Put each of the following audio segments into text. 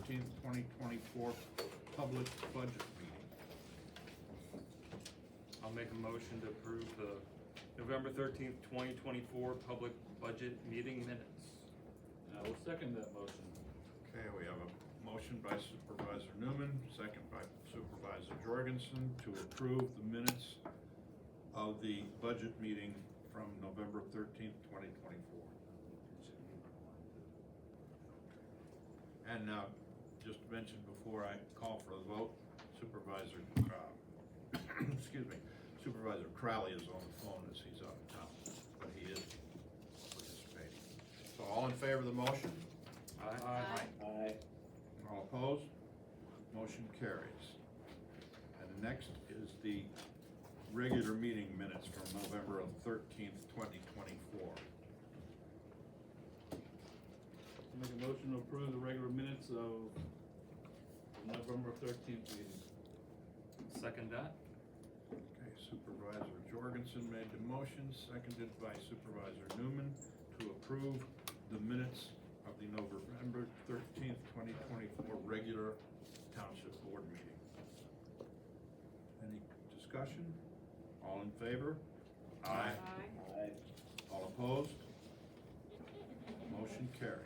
13th, 2024 public budget meeting. I'll make a motion to approve the November 13th, 2024 public budget meeting minutes. I will second that motion. Okay, we have a motion by Supervisor Newman, second by Supervisor Jorgensen to approve the minutes of the budget meeting from November 13th, 2024. And now, just to mention before I call for the vote, Supervisor, excuse me, Supervisor Crowley is on the phone as he's out of town, but he is participating. So all in favor of the motion? Aye. Aye. All opposed? Motion carries. And next is the regular meeting minutes from November 13th, 2024. Make a motion to approve the regular minutes of November 13th meeting. Second that? Okay, Supervisor Jorgensen made the motion, seconded by Supervisor Newman to approve the minutes of the November 13th, 2024 regular Township Board meeting. Any discussion? All in favor? Aye. Aye. All opposed? Motion carries.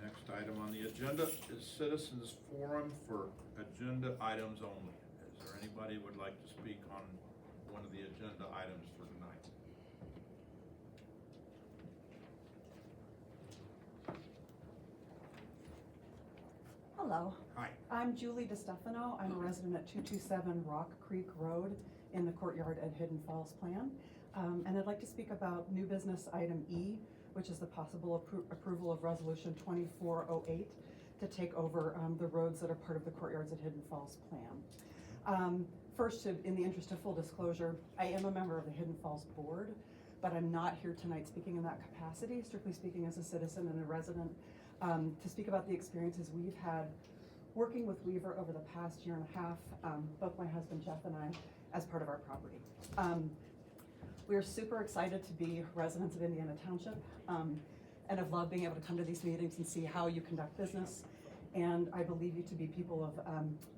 Next item on the agenda is citizens forum for agenda items only. Is there anybody who would like to speak on one of the agenda items for tonight? Hello, Hi. I'm Julie DeStefano. I'm a resident at 227 Rock Creek Road in the courtyard at Hidden Falls Plan. And I'd like to speak about new business item E, which is the possible approval of resolution 2408 to take over the roads that are part of the courtyards at Hidden Falls Plan. First, in the interest of full disclosure, I am a member of the Hidden Falls Board, but I'm not here tonight speaking in that capacity, strictly speaking as a citizen and a resident, to speak about the experiences we've had working with Weaver over the past year and a half, both my husband Jeff and I, as part of our property. We are super excited to be residents of Indiana Township, and have loved being able to come to these meetings and see how you conduct business. And I believe you to be people of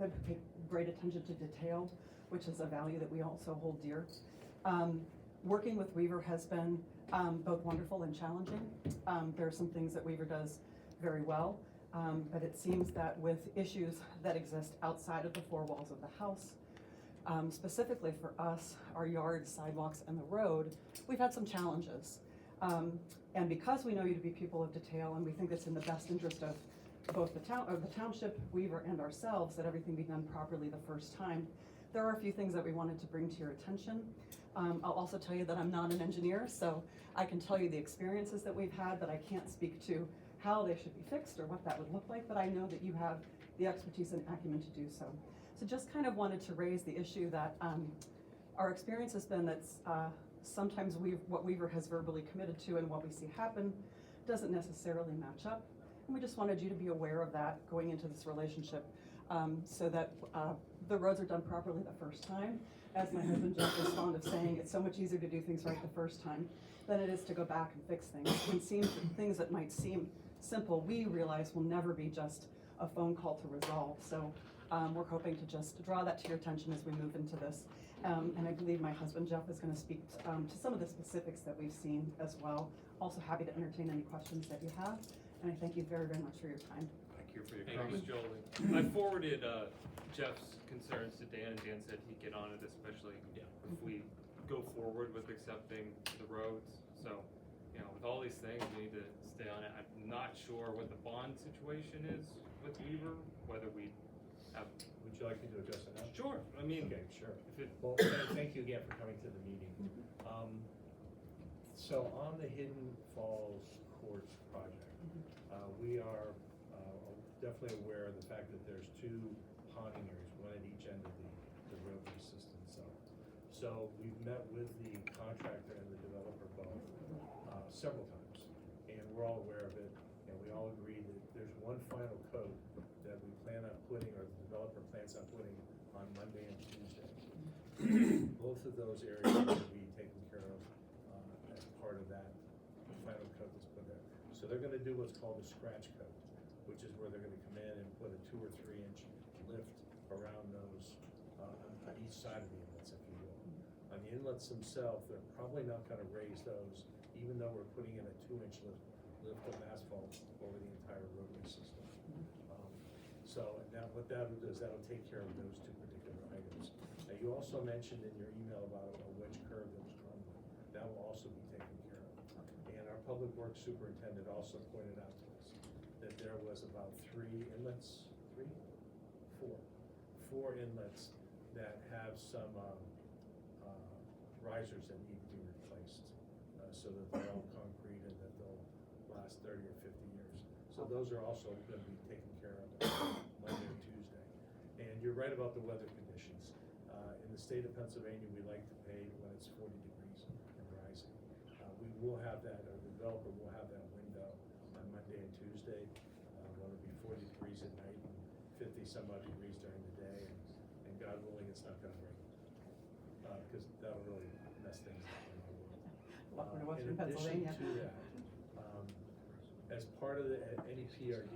that pay great attention to detail, which is a value that we also hold dear. Working with Weaver has been both wonderful and challenging. There are some things that Weaver does very well, but it seems that with issues that exist outside of the four walls of the house, specifically for us, our yards, sidewalks, and the road, we've had some challenges. And because we know you to be people of detail, and we think it's in the best interest of both the township, Weaver, and ourselves that everything be done properly the first time, there are a few things that we wanted to bring to your attention. I'll also tell you that I'm not an engineer, so I can tell you the experiences that we've had, but I can't speak to how they should be fixed or what that would look like, but I know that you have the expertise and acumen to do so. So just kind of wanted to raise the issue that our experience has been that sometimes what Weaver has verbally committed to and what we see happen doesn't necessarily match up. And we just wanted you to be aware of that going into this relationship, so that the roads are done properly the first time. As my husband Jeff is fond of saying, it's so much easier to do things right the first time than it is to go back and fix things. And things that might seem simple, we realize will never be just a phone call to resolve. So we're hoping to just draw that to your attention as we move into this. And I believe my husband Jeff is going to speak to some of the specifics that we've seen as well. Also happy to entertain any questions that you have. And I thank you very, very much for your time. Thank you for your Thank you, comments. Jolie. I forwarded Jeff's concerns to Dan, and Dan said he'd get on it, especially if we go forward with accepting the roads. So, you know, with all these things, we need to stay on it. I'm not sure what the bond situation is with Weaver, whether we have. Would you like me to address it now? Sure, I mean, Okay, sure. if it, Well, thank you again for coming to the meeting. So on the Hidden Falls Courts project, we are definitely aware of the fact that there's two ponding areas, one at each end of the roadway system. So we've met with the contractor and the developer both several times, and we're all aware of it, and we all agree that there's one final coat that we plan on putting, or the developer plans on putting on Monday and Tuesday. Both of those areas are going to be taken care of as part of that final coat that's put there. So they're going to do what's called a scratch coat. which is where they're gonna come in and put a 2 or 3 inch lift around those, on each side of the inlets, if you will. On the inlets themselves, they're probably not gonna raise those, even though we're putting in a 2-inch lift of asphalt over the entire roadway system. So now what that will do is that'll take care of those 2 particular items. Now, you also mentioned in your email about a wedge curve that was crumbling. That will also be taken care of. And our public works superintendent also pointed out to us that there was about 3 inlets, 4 inlets that have some risers that need to be replaced, so that they're all concrete and that they'll last 30 or 50 years. So those are also gonna be taken care of Monday or Tuesday. And you're right about the weather conditions. In the state of Pennsylvania, we like to pave when it's 40 degrees and rising. We will have that, or the developer will have that window on Monday and Tuesday, when it'll be 40 degrees at night and 50 some odd degrees during the day, and God willing, it's not gonna rain. Because that'll really mess things up in our world. Welcome to Western Pennsylvania. In addition to that, as part of any PRD,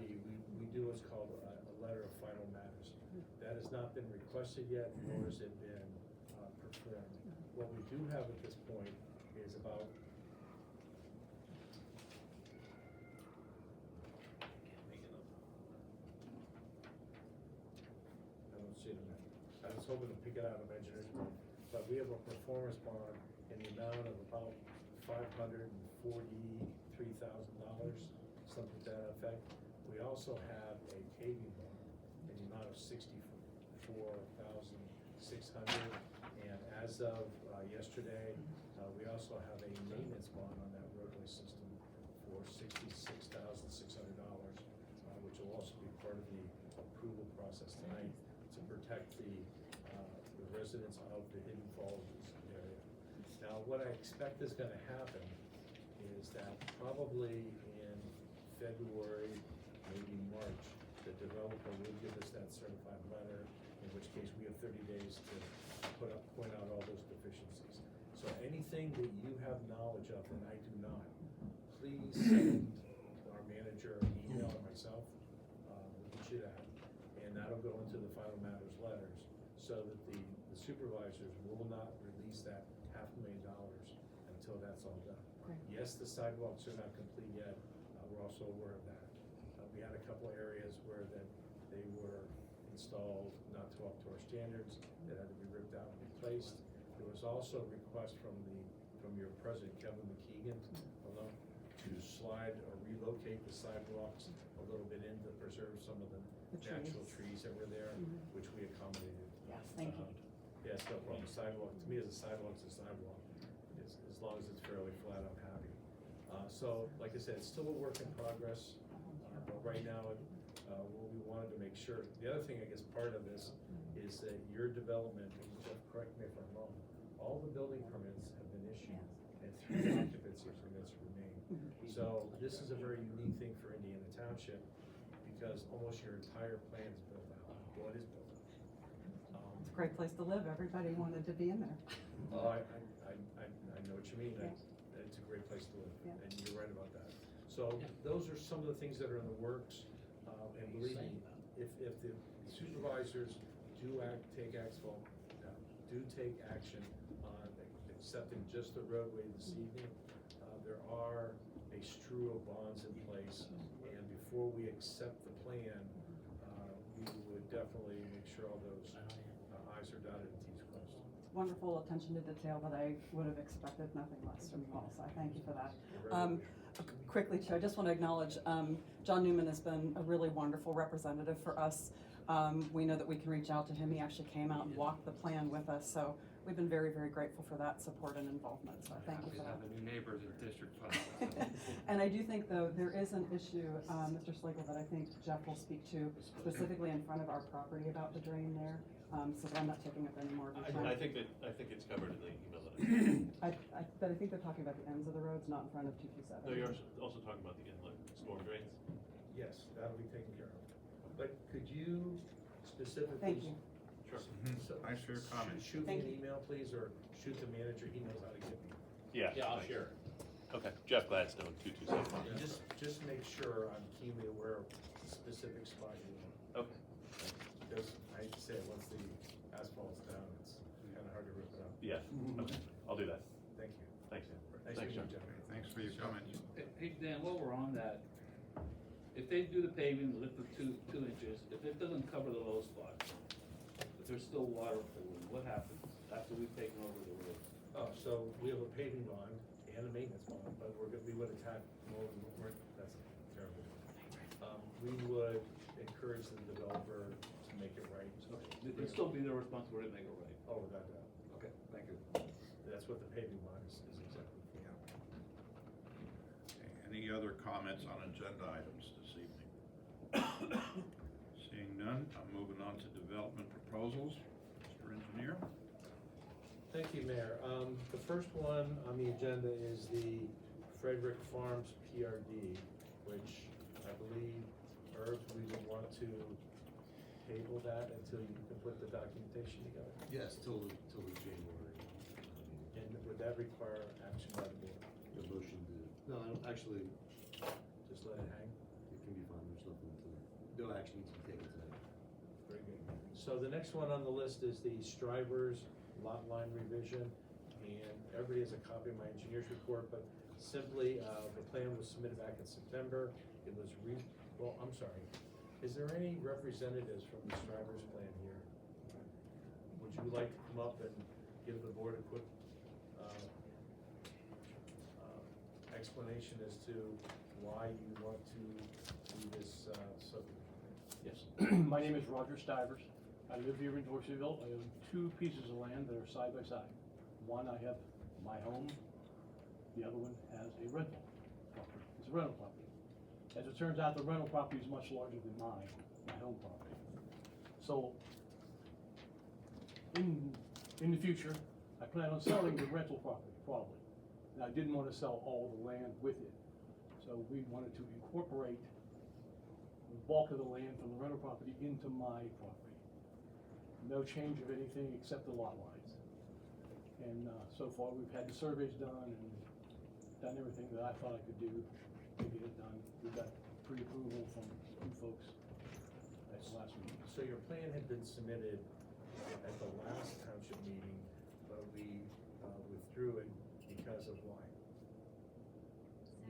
we do what's called a letter of final matters. That has not been requested yet, nor has it been performed. What we do have at this point is about I don't see it in there. I was hoping to pick it out of engineers, but we have a performance bond in the amount of about $543,000, something to that effect. We also have a paving bond in the amount of $64,600, and as of yesterday, we also have a maintenance bond on that roadway system for $66,600, which will also be part of the approval process tonight to protect the residents of the Hidden Falls area. Now, what I expect is gonna happen is that probably in February, maybe March, the developer will give us that certified letter, in which case we have 30 days to point out all those deficiencies. So anything that you have knowledge of and I do not, please send our manager an email or myself, we'll get you that, and that'll go into the final matters letters, so that the supervisors will not release that $500,000 until that's all done. Great. Yes, the sidewalks are not complete yet, we're also aware of that. We had a couple areas where that they were installed not to up to our standards, that had to be ripped out and replaced. There was also a request from your president, Kevin McKeegan, to slide or relocate the sidewalks a little bit in to preserve some of the The natural trees. trees that were there, Mhm. which we accommodated. Yes, thank you. Yeah, it's no problem. Sidewalk, to me, as a sidewalk's a sidewalk. As long as it's fairly flat, I'm happy. So, like I said, it's still a work in progress, but right now, what we wanted to make sure, the other thing, I guess, part of this is that your development, and Jeff, correct me if I'm wrong, all the building permits have been issued, and 3 occupancy permits remain. So, this is a very unique thing for Indiana Township, because almost your entire plan is built out, well, it is built out. It's a great place to live. Everybody wanted to be in there. Oh, I know what you mean. Yeah. It's a great place to live, Yeah. and you're right about that. So those are some of the things that are in the works, and believe me, if the supervisors do take action on accepting just the roadway this evening, there are a strew of bonds in place, and before we accept the plan, we would definitely make sure all those i's are dotted and t's crossed. Wonderful attention to detail that I would have expected nothing less from you all, so I thank you for that. You're very welcome. Quickly, too, I just want to acknowledge, John Newman has been a really wonderful representative for us. We know that we can reach out to him. He actually came out and walked the plan with us, so we've been very, very grateful for that support and involvement, so thank you We for that. have a new neighbors in District 5. And I do think, though, there is an issue, Mr. Slagle, that I think Jeff will speak to specifically in front of our property about the drain there, so that I'm not taking up any more of your time. I think it's covered in the email that But I think they're talking about the ends of the roads, not in front of 227. No, you're also talking about the inlet storm drains. Yes, that'll be taken care of. But could you specifically? Thank you. Sure. So- I share your comment. Shoot me Thank an you. email, please, or shoot the manager, he knows how to get me. Yeah. Yeah, I'll thanks. share. Okay, Jeff Gladstone, 2275. And just make sure I'm keenly aware of specific spot you want. Okay. Because I hate to say it, once the asphalt's down, it's kinda hard to rip it up. Yeah, okay, I'll do that. Thank you. Thanks, Dan. Nice Thanks, to John. meet you, gentlemen. Thanks for your comments. Hey, Dan, while we're on that, if they do the paving, lift the two inches, if it doesn't cover the low spot, if there's still water pooling, what happens after we've taken over the road? Oh, so we have a paving bond and a maintenance bond, but we would attack more, that's terrible. We would encourage the developer to make it right. It'd still be their responsibility to make it right. Oh, without doubt. Okay, thank you. That's what the paving bond is exactly for. Okay, any other comments on agenda items this evening? Seeing none, I'm moving on to development proposals. Mr. Engineer? Thank you, Mayor. The first one on the agenda is the Frederick Farms PRD, which I believe, Herb, we would want to table that until you can put the documentation together. Yes, till the January. And would that require action by the board? The motion to, no, I don't, actually, Just let it hang? it can be fine, there's nothing to, no action needs to be taken tonight. Very good. So the next one on the list is the Strivers lot line revision, and everybody has a copy of my engineer's report, but simply, the plan was submitted back in September. It was well, I'm sorry, is there any representatives from the Strivers plan here? Would you like to come up and give the board a quick, explanation as to why you want to do this, subdivision? Yes, my name is Roger Stivers. I live here in Dorseyville. I own two pieces of land that are side by side. One, I have my home. The other one has a rental property. It's a rental property. As it turns out, the rental property is much larger than my home property. So, in the future, I plan on selling the rental property, probably. And I didn't want to sell all the land with it. So we wanted to incorporate the bulk of the land from the rental property into my property. No change of anything except the lot lines. And so far, we've had the surveys done and done everything that I thought I could do to get it done. We got pre-approval from two folks at the last meeting. So your plan had been submitted at the last township meeting, but we withdrew it because of why?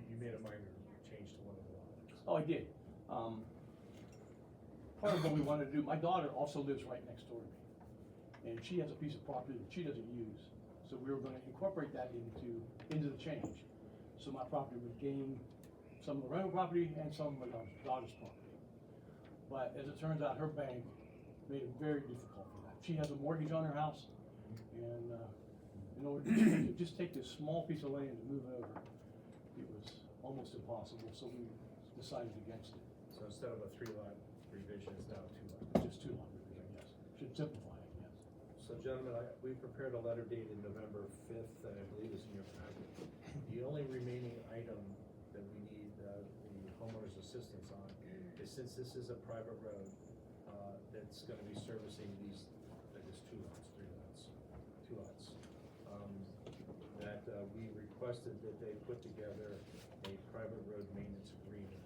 You made a minor change to one of the lots. Oh, I did. Part of what we wanted to do, my daughter also lives right next door to me. And she has a piece of property that she doesn't use. So we were gonna incorporate that into the change. So my property would gain some of the rental property and some of my daughter's property. But as it turns out, her bank made it very difficult for that. She has a mortgage on her house, and, in order to just take this small piece of land and move it over, it was almost impossible, so we decided against it. So instead of a 3-lot revision, it's now 2-lot. Just 2 lot revision, yes. Should simplify it, yes. So gentlemen, we prepared a letter dated November 5th that I believe is in your packet. The only remaining item that we need the homeowner's assistance on is, since this is a private road, that's gonna be servicing these, I guess, 2 lots, 3 lots, 2 lots. That we requested that they put together a private road maintenance agreement.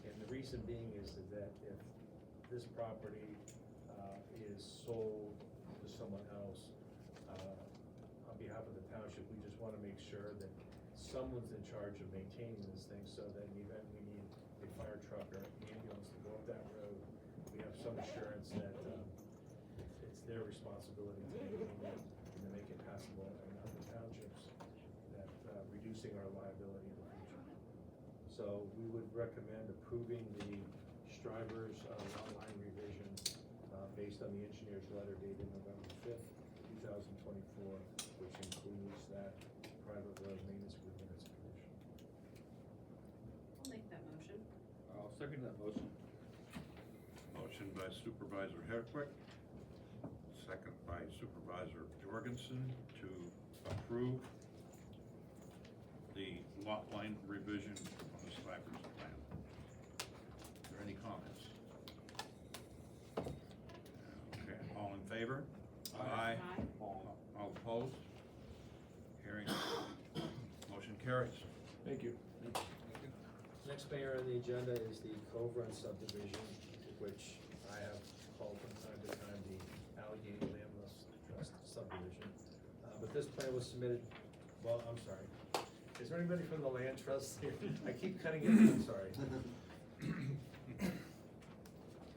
And the reason being is that if this property is sold to someone else, on behalf of the township, we just wanna make sure that someone's in charge of maintaining this thing, so that in the event we need a fire truck or ambulance to go up that road, we have some assurance that it's their responsibility to maintain it and to make it passable in other townships, that reducing our liability in the future. So we would recommend approving the Strivers lot line revision based on the engineer's letter dated November 5th, 2024, which includes that private road maintenance agreement as a condition. I'll make that motion. I'll second that motion. Motion by Supervisor Hardwick, second by Supervisor Jorgensen to approve the lot line revision on the Stivers plan. Are there any comments? Okay, all in favor? Aye. Aye. All opposed? Hearing, motion carries. Thank you. Next, Mayor, on the agenda is the Cove Run subdivision. which I have called from time to time the Allegheny Land Trust subdivision. But this plan was submitted, well, I'm sorry. Is there anybody from the land trust here? I keep cutting it, I'm sorry.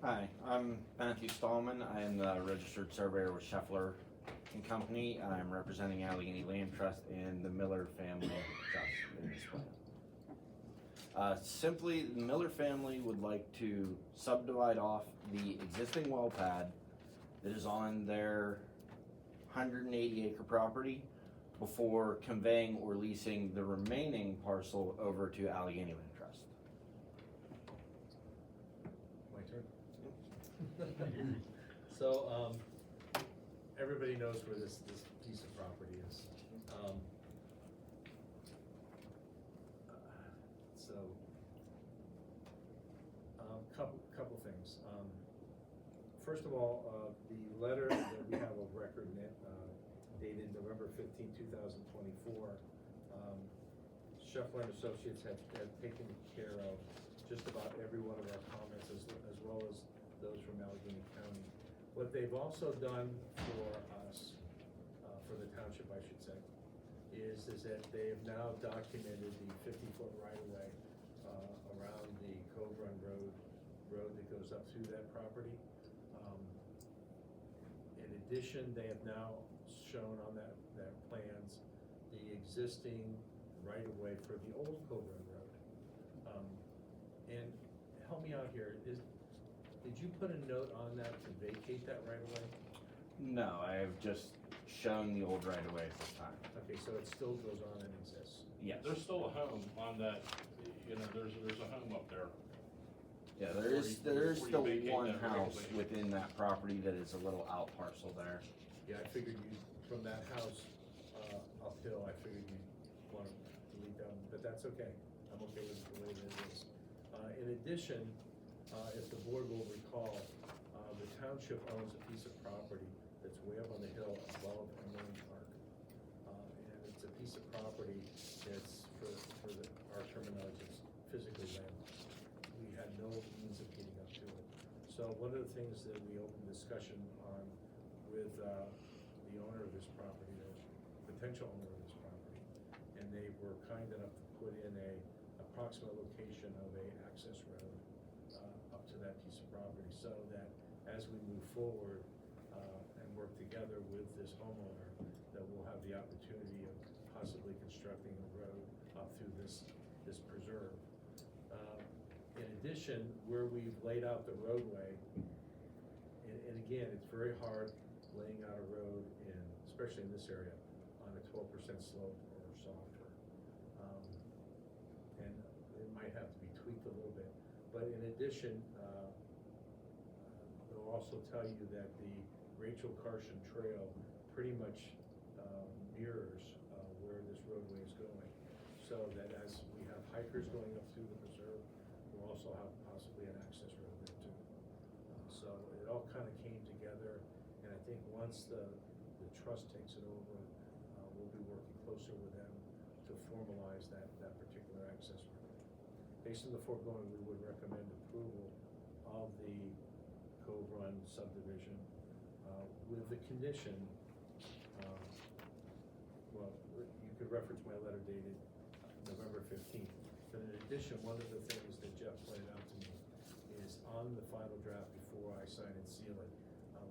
Hi, I'm Matthew Stallman. I am the registered surveyor with Scheffler and Company. I'm representing Allegheny Land Trust and the Miller Family Trust in this plan. Simply, the Miller family would like to subdivide off the existing well pad that is on their 180 acre property before conveying or leasing the remaining parcel over to Allegheny Land Trust. My turn? So, everybody knows where this piece of property is. So, couple things. First of all, the letter that we have of record dated November 15, 2024, Scheffler and Associates have taken care of just about every one of our comments as well as those from Allegheny County. What they've also done for us, for the township, I should say, is that they have now documented the 50-foot right-of-way around the Cove Run road that goes up through that property. In addition, they have now shown on their plans the existing right-of-way for the old Cove Run road. And help me out here, did you put a note on that to vacate that right-of-way? No, I have just shown the old right of way at this time. Okay, so it still goes on and exists. Yes. There's still a home on that, there's a home up there. Yeah, there is Before you still vacate one that right house of way. within that property that is a little out parcel there. Yeah, I figured you, from that house uphill, I figured you'd want to delete that, but that's okay. I'm okay with the way that it is. In addition, if the board will recall, the township owns a piece of property that's way up on the hill above Emerald Park. And it's a piece of property that's, for our terminology, is physically landlocked. We had no means of getting up to it. So one of the things that we opened discussion on with the owner of this property, the potential owner of this property, and they were kind enough to put in a approximate location of a access road up to that piece of property, so that as we move forward and work together with this homeowner, that we'll have the opportunity of possibly constructing a road up through this preserve. In addition, where we've laid out the roadway, and again, it's very hard laying out a road especially in this area, on a 12% slope or softer. And it might have to be tweaked a little bit. But in addition, they'll also tell you that the Rachel Carson Trail pretty much mirrors where this roadway is going. So that as we have hikers going up through the preserve, we'll also have possibly an access road there too. So it all kind of came together, and I think once the trust takes it over, we'll be working closer with them to formalize that particular access road. Based on the foregoing, we would recommend approval of the Cove Run subdivision with the condition, well, you could reference my letter dated November 15th. But in addition, one of the things that Jeff pointed out to me is on the final draft, before I sign and seal it,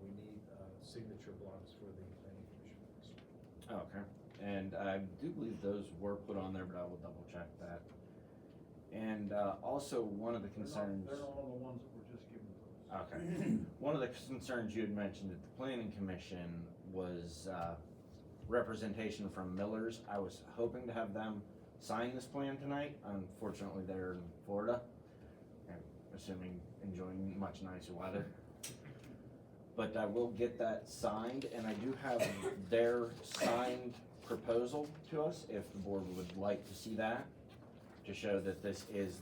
we need signature blocks for the planning commission. Okay, and I do believe those were put on there, but I will double check that. And also, one of the concerns. They're all the ones that were just given to us. Okay, one of the concerns you had mentioned at the planning commission was representation from Millers. I was hoping to have them sign this plan tonight. Unfortunately, they're in Florida, and assuming enjoying much nicer weather. But I will get that signed, and I do have their signed proposal to us, if the board would like to see that, to show that this is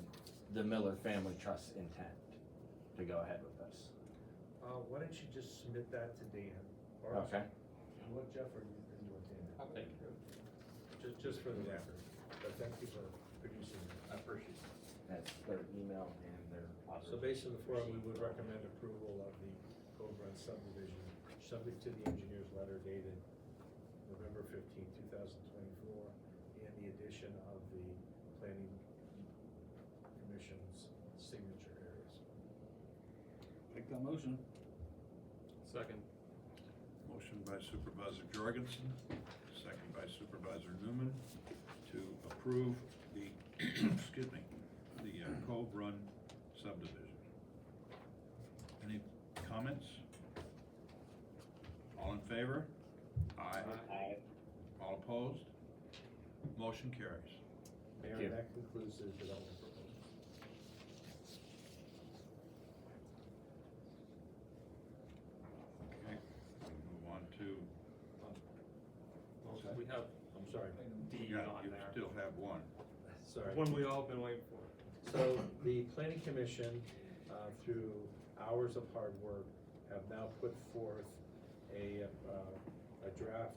the Miller Family Trust's intent to go ahead with this. Why don't you just submit that to Dan? Or Okay. What Jeff, or you want Dan? I'll take it. Just for the record, but thank you for producing that. I appreciate it. has their email and their So authorization. based on the forum, we would recommend approval of the Cove Run subdivision, subject to the engineer's letter dated November 15, 2024, and the addition of the planning commission's signature areas. Make that motion. Second. Motion by Supervisor Jorgensen, second by Supervisor Newman, to approve the, excuse me, the Cove Run subdivision. Any comments? All in favor? Aye. Aye. All opposed? Motion carries. Mayor, you. that concludes the development proposals. Okay, we'll move on to, Well, we have I'm sorry. D yeah, on you there. still have one. Sorry. One we all been waiting for. So the planning commission, through hours of hard work, have now put forth a draft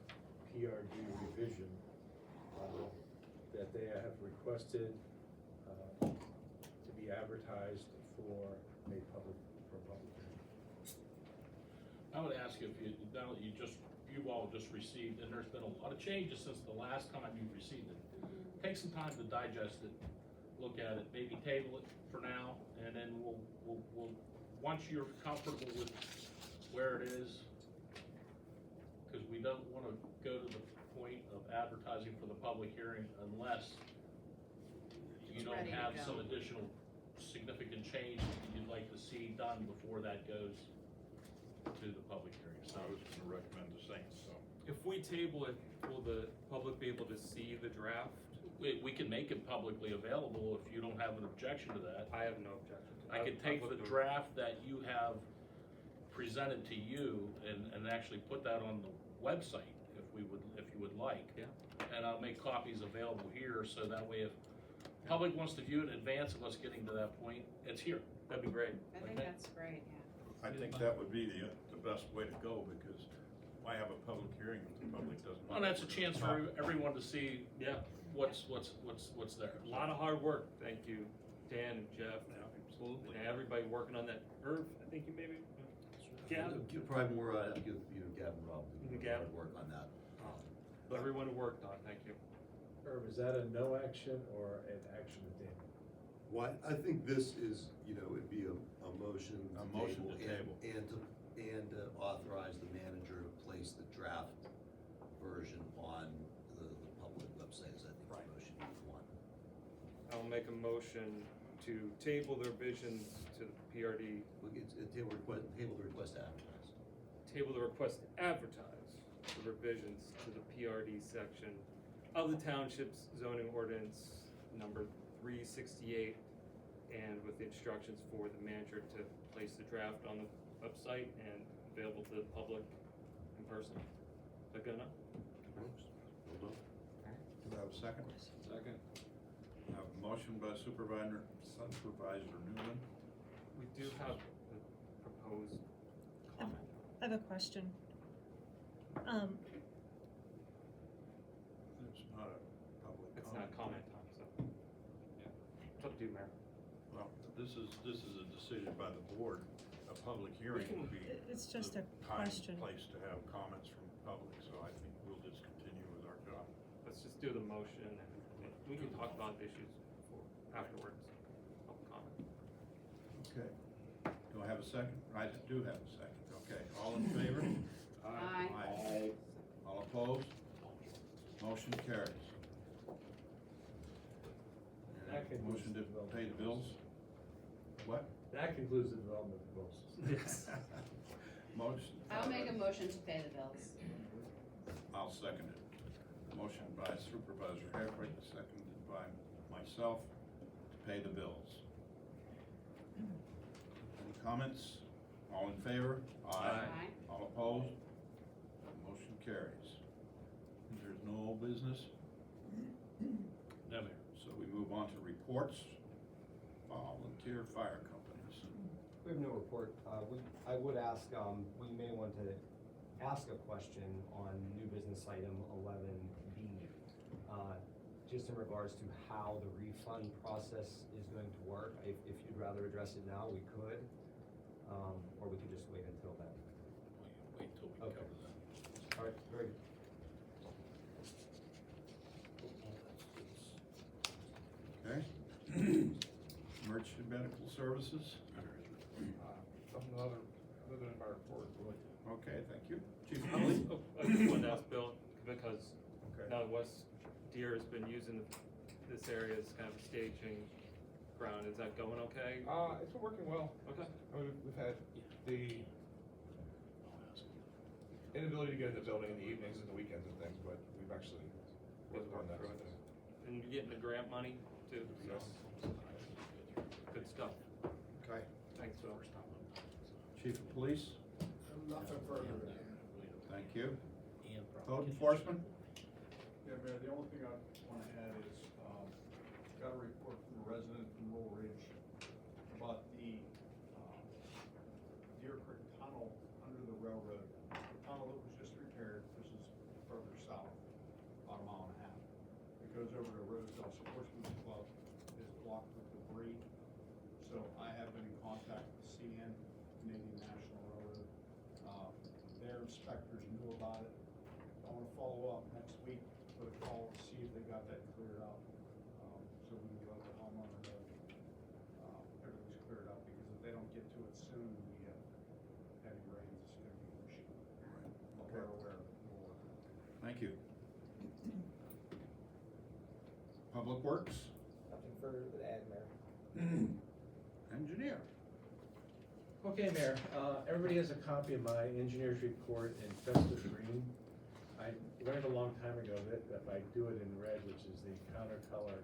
PRD revision that they have requested to be advertised for a public hearing. I would ask if you, now that you all just received, and there's been a lot of changes since the last time you received it. Take some time to digest it, look at it, maybe table it for now, and then we'll, once you're comfortable with where it is, because we don't wanna go to the point of advertising for the public hearing unless you It's don't ready to have go. some additional significant change that you'd like to see done before that goes to the public hearing. So I was gonna recommend the same, so. If we table it, will the public be able to see the draft? We can make it publicly available if you don't have an objection to that. I have no objection. I could take the draft that you have presented to you and actually put that on the website if you would like. Yeah. And I'll make copies available here, so that way if public wants to view it in advance of us getting to that point, it's here. That'd be great. I think Okay. that's great, yeah. I think that would be the best way to go, because why have a public hearing if the public doesn't? Well, that's a chance for everyone to see Yeah, what's there. a lot of hard work. Thank you, Dan and Jeff, Absolutely. and everybody working on that. Irv, I think you maybe, Gavin, Probably more, I'd have to give, Gavin Rob, Gavin. work on that. everyone who worked on, thank you. Herb, is that a no action or an action to table? Well, I think this is, it'd be a motion. A motion to table. And to authorize the manager to place the draft version on the public website, is I think the motion you want. I'll make a motion to table the revisions to the PRD, It's table the request to advertise. table the request to advertise the revisions to the PRD section of the township's zoning ordinance number 368, and with the instructions for the manager to place the draft on the website and available to the public in person. Is that good enough? Do I have a second? Second. I have a motion by Supervisor Newman. We do have the proposed comment. I have a question. It's not a public It's comment. not comment time, so. Yeah. It's up to you, Mayor. Well, this is a decision by the board. A public hearing would be It's just a the time and question. place to have comments from the public, so I think we'll just continue with our job. Let's just do the motion, and we can talk about issues afterwards. Public comment. Okay. Do I have a second? I do have a second. Okay, all in favor? Aye. All opposed? Motion carries. That concludes Motion to the development pay the bills? What? That concludes the development proposals. Yes. Motion. I'll make a motion to pay the bills. I'll second it. Motion by Supervisor Heffrey, seconded by myself to pay the bills. Any comments? All in favor? Aye. All opposed? Motion carries. There's no old business, No, Mayor. so we move on to reports. Volunteer fire companies. We have no report. I would ask, we may want to ask a question on new business item 11B. just in regards to how the refund process is going to work. If you'd rather address it now, we could, or we could just wait until then. Wait till we Okay. cover that. All right, very good. Okay. Emergency medical services? Something other than my report. Okay, thank you. Chief I Kelly? just wanted to ask Bill, because Okay. now West Deer has been using this area as kind of a staging ground, is that going okay? It's been working well. Okay. I mean, we've had the inability to get in the building in the evenings and the weekends and things, but we've actually worked on that. And you're getting the grant money too, so, Yes. good stuff, Okay. thanks, Bill. Chief of police? Nothing further. Thank you. And Code enforcement? Yeah, Mayor, the only thing I wanna add is, got a report from a resident from Roll Ridge about the, Deer Creek Tunnel under the railroad. The tunnel that was just repaired, this is further south, about a mile and a half. It goes over to Rosedale Sportsman's Club, is blocked with debris. So I have been in contact with CN, Canadian National Railroad. Their inspectors knew about it. I wanna follow up next week with a call to see if they got that cleared out. So we can let the homeowner know, everything's cleared out, because if they don't get to it soon, we have heavy rains, it's gonna be an issue. We're aware of it, we'll work on it. Thank you. Public Works? Nothing further to add, Mayor. Engineer? Okay, Mayor, everybody has a copy of my engineer's report in festive green. I learned a long time ago that if I do it in red, which is the counter color,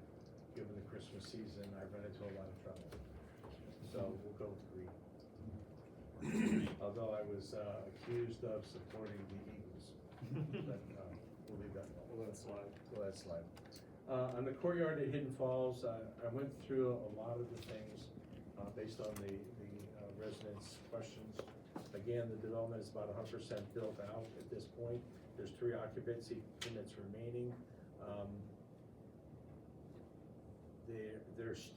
given the Christmas season, I run into a lot of trouble. So we'll go with green. Although I was accused of supporting the Eagles. But we'll leave that. We'll let it slide. We'll let it slide. On the courtyard at Hidden Falls, I went through a lot of the things based on the residents' questions. Again, the development is about 100% built out at this point. There's 3 occupancy permits remaining.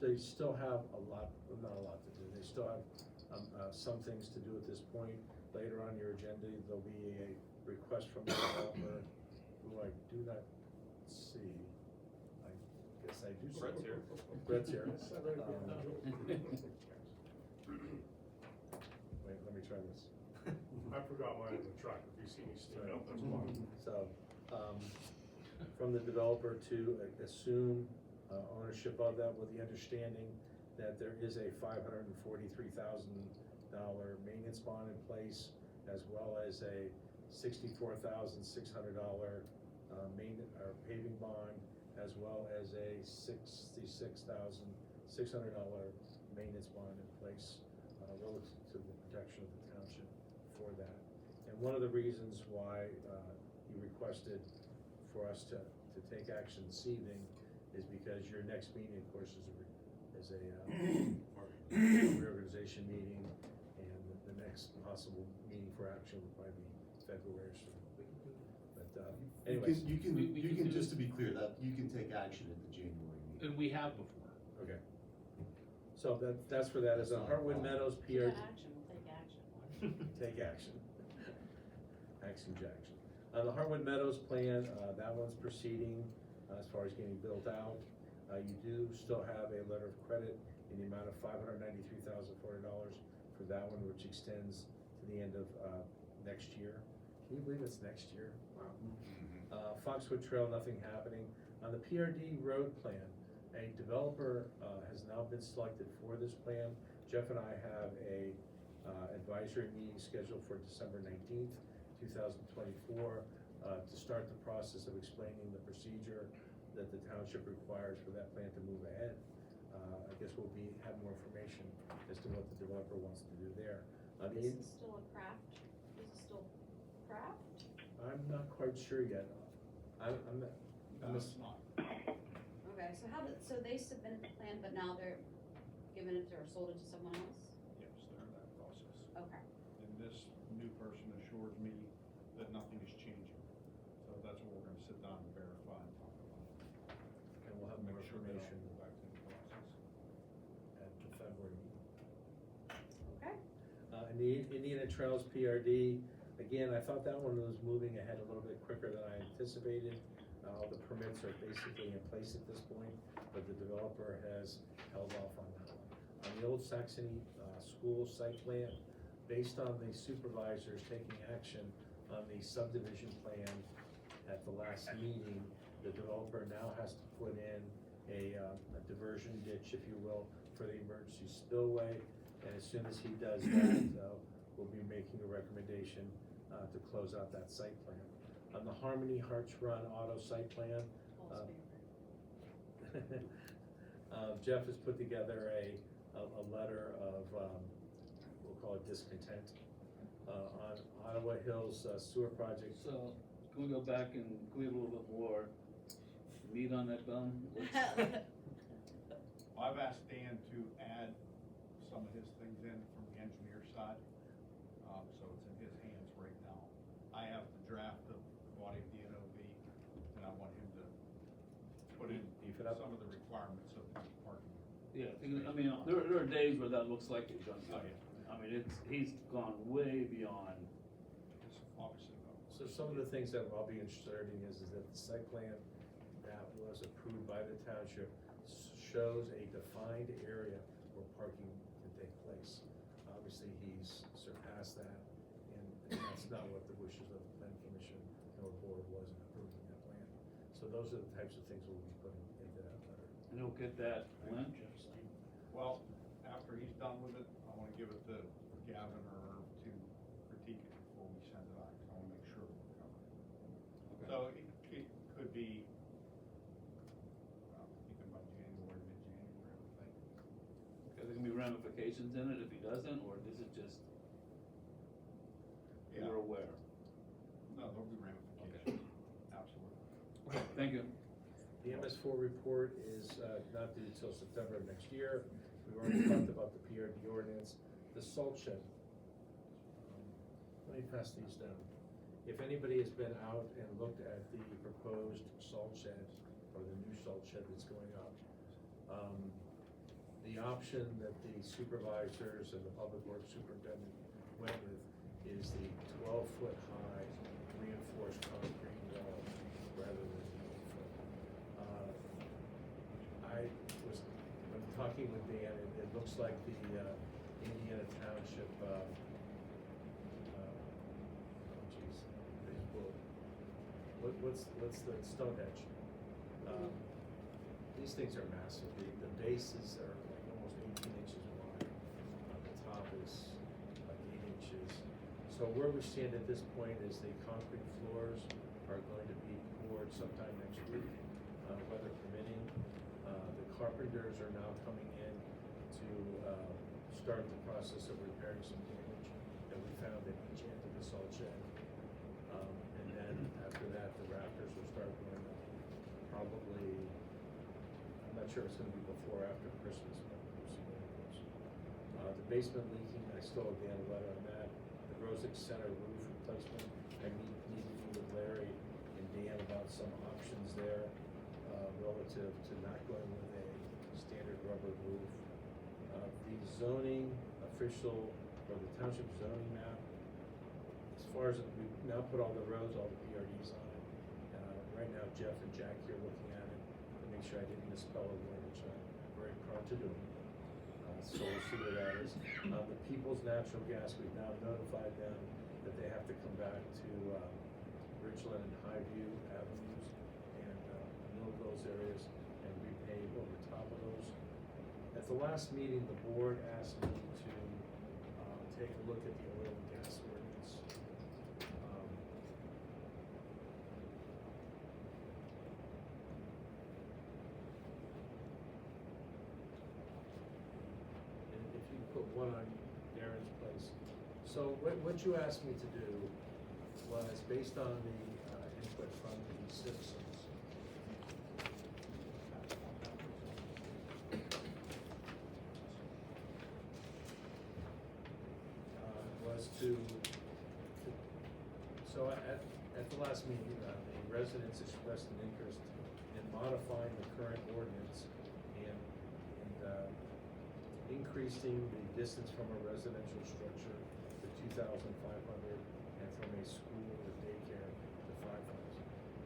They still have a lot, well, not a lot to do. They still have some things to do at this point. Later on your agenda, there'll be a request from the developer, who I do not see. I guess I do see. Brett's here. Brett's here. Wait, let me try this. I forgot mine in the truck, if you see me stand up, that's why. So, from the developer to assume ownership of that with the understanding that there is a $543,000 maintenance bond in place, as well as a $64,600 paving bond, as well as a $66,600 maintenance bond in place relative to the protection of the township for that. And one of the reasons why you requested for us to take action this evening is because your next meeting, of course, is a reorganization meeting, and the next possible meeting for action would probably be February or so. But anyways, You can, We you can can, do- just to be clear, that you can take action at the January meeting. And we have before. okay. So that's for that, as a Heartwood Meadows Take PRD. action, we'll take action. Take action. Action Jackson. The Heartwood Meadows plan, that one's proceeding as far as getting built out. You do still have a letter of credit in the amount of $593,400 for that one, which extends to the end of next year. Can you believe it's next year? Wow. Foxwood Trail, nothing happening. On the PRD road plan, a developer has now been selected for this plan. Jeff and I have a advisory meeting scheduled for December 19th, 2024, to start the process of explaining the procedure that the township requires for that plan to move ahead. I guess we'll have more information as to what the developer wants to do there. This is still a craft, this is still craft? I'm not quite sure yet. I'm not. No, it's not. Okay, so so they submitted the plan, but now they're giving it or sold it to someone else? Yes, they're in that process. Okay. And this new person assures me that nothing is changing. So that's what we're gonna sit down and verify and talk about. information back to the process at the February meeting. Okay. And the Indiana Trails PRD, again, I thought that one was moving ahead a little bit quicker than I anticipated. All the permits are basically in place at this point, but the developer has held off on that one. On the Old Saxony School site plan, based on the supervisors taking action on the subdivision plan at the last meeting, the developer now has to put in a diversion ditch, if you will, for the emergency spillway. And as soon as he does that, we'll be making a recommendation to close out that site plan. On the Harmony Harts Run Auto site plan, Jeff has put together a letter of, we'll call it discontent, on Ottawa Hills sewer project. So, can we go back and can we have a little bit more meat on that bone? I've asked Dan to add some of his things in from the engineer side, so it's in his hands right now. I have the draft of body of the NOV, and I want him to put in Beef it up. some of the requirements of the parking. Yeah, because, I mean, there are days where that looks like it's Oh, done. yeah. I mean, he's gone way beyond. It's obviously not. So some of the things that I'll be inserting is that the site plan that was approved by the township shows a defined area where parking can take place. Obviously, he's surpassed that, and that's not what the wishes of the planning commission or board was in approving that plan. So those are the types of things we'll be putting into that letter. And he'll get that when? Well, after he's done with it, I wanna give it to Gavin or Herb to critique it before we send it out, 'cause I wanna make sure we're covered. So it could be, thinking by January, mid-January, I would think. Are there gonna be ramifications in it if he doesn't, or is it just, Yeah. you're aware? No, there'll be ramifications, absolutely. Thank you. The MS4 report is not due until September of next year. We've already talked about the PRD ordinance, the salt shed. Let me pass these down. If anybody has been out and looked at the proposed salt shed, or the new salt shed that's going up, the option that the supervisors and the public works superintendent went with is the 12-foot high reinforced concrete wall rather than the 8-foot. I was, when talking with Dan, it looks like the Indiana Township, oh geez, what's the Stonehenge? These things are massive. The bases are like almost 18 inches wide. The top is like 8 inches. So where we stand at this point is the concrete floors are going to be poured sometime next week, weather permitting. The carpenters are now coming in to start the process of repairing some damage that we found at each end of the salt shed. And then after that, the rafters will start going up. Probably, I'm not sure if it's gonna be before or after Christmas, but we'll see where it goes. The basement leaking, I still owe Dan a letter on that. The Rosick Center roof replacement, I need to meet with Larry and Dan about some options there, relative to not going with a standard rubber roof. The zoning official, or the township zoning map, as far as, we've now put all the roads, all the PRDs on it. Right now Jeff and Jackie are looking at it to make sure I didn't misspell a word, which I'm very prone to doing. So we'll see where that is. The People's Natural Gas, we've now notified them that they have to come back to Richland and Highview Avenues and mill those areas and repave over top of those. At the last meeting, the board asked me to take a look at the oil and gas ordinance. And if you put one on Darren's place. So what you asked me to do was based on the input from the citizens. Was to, so at the last meeting, the residents expressed an interest in modifying the current ordinance and increasing the distance from a residential structure to 2,500 and from a school or daycare to 5,000.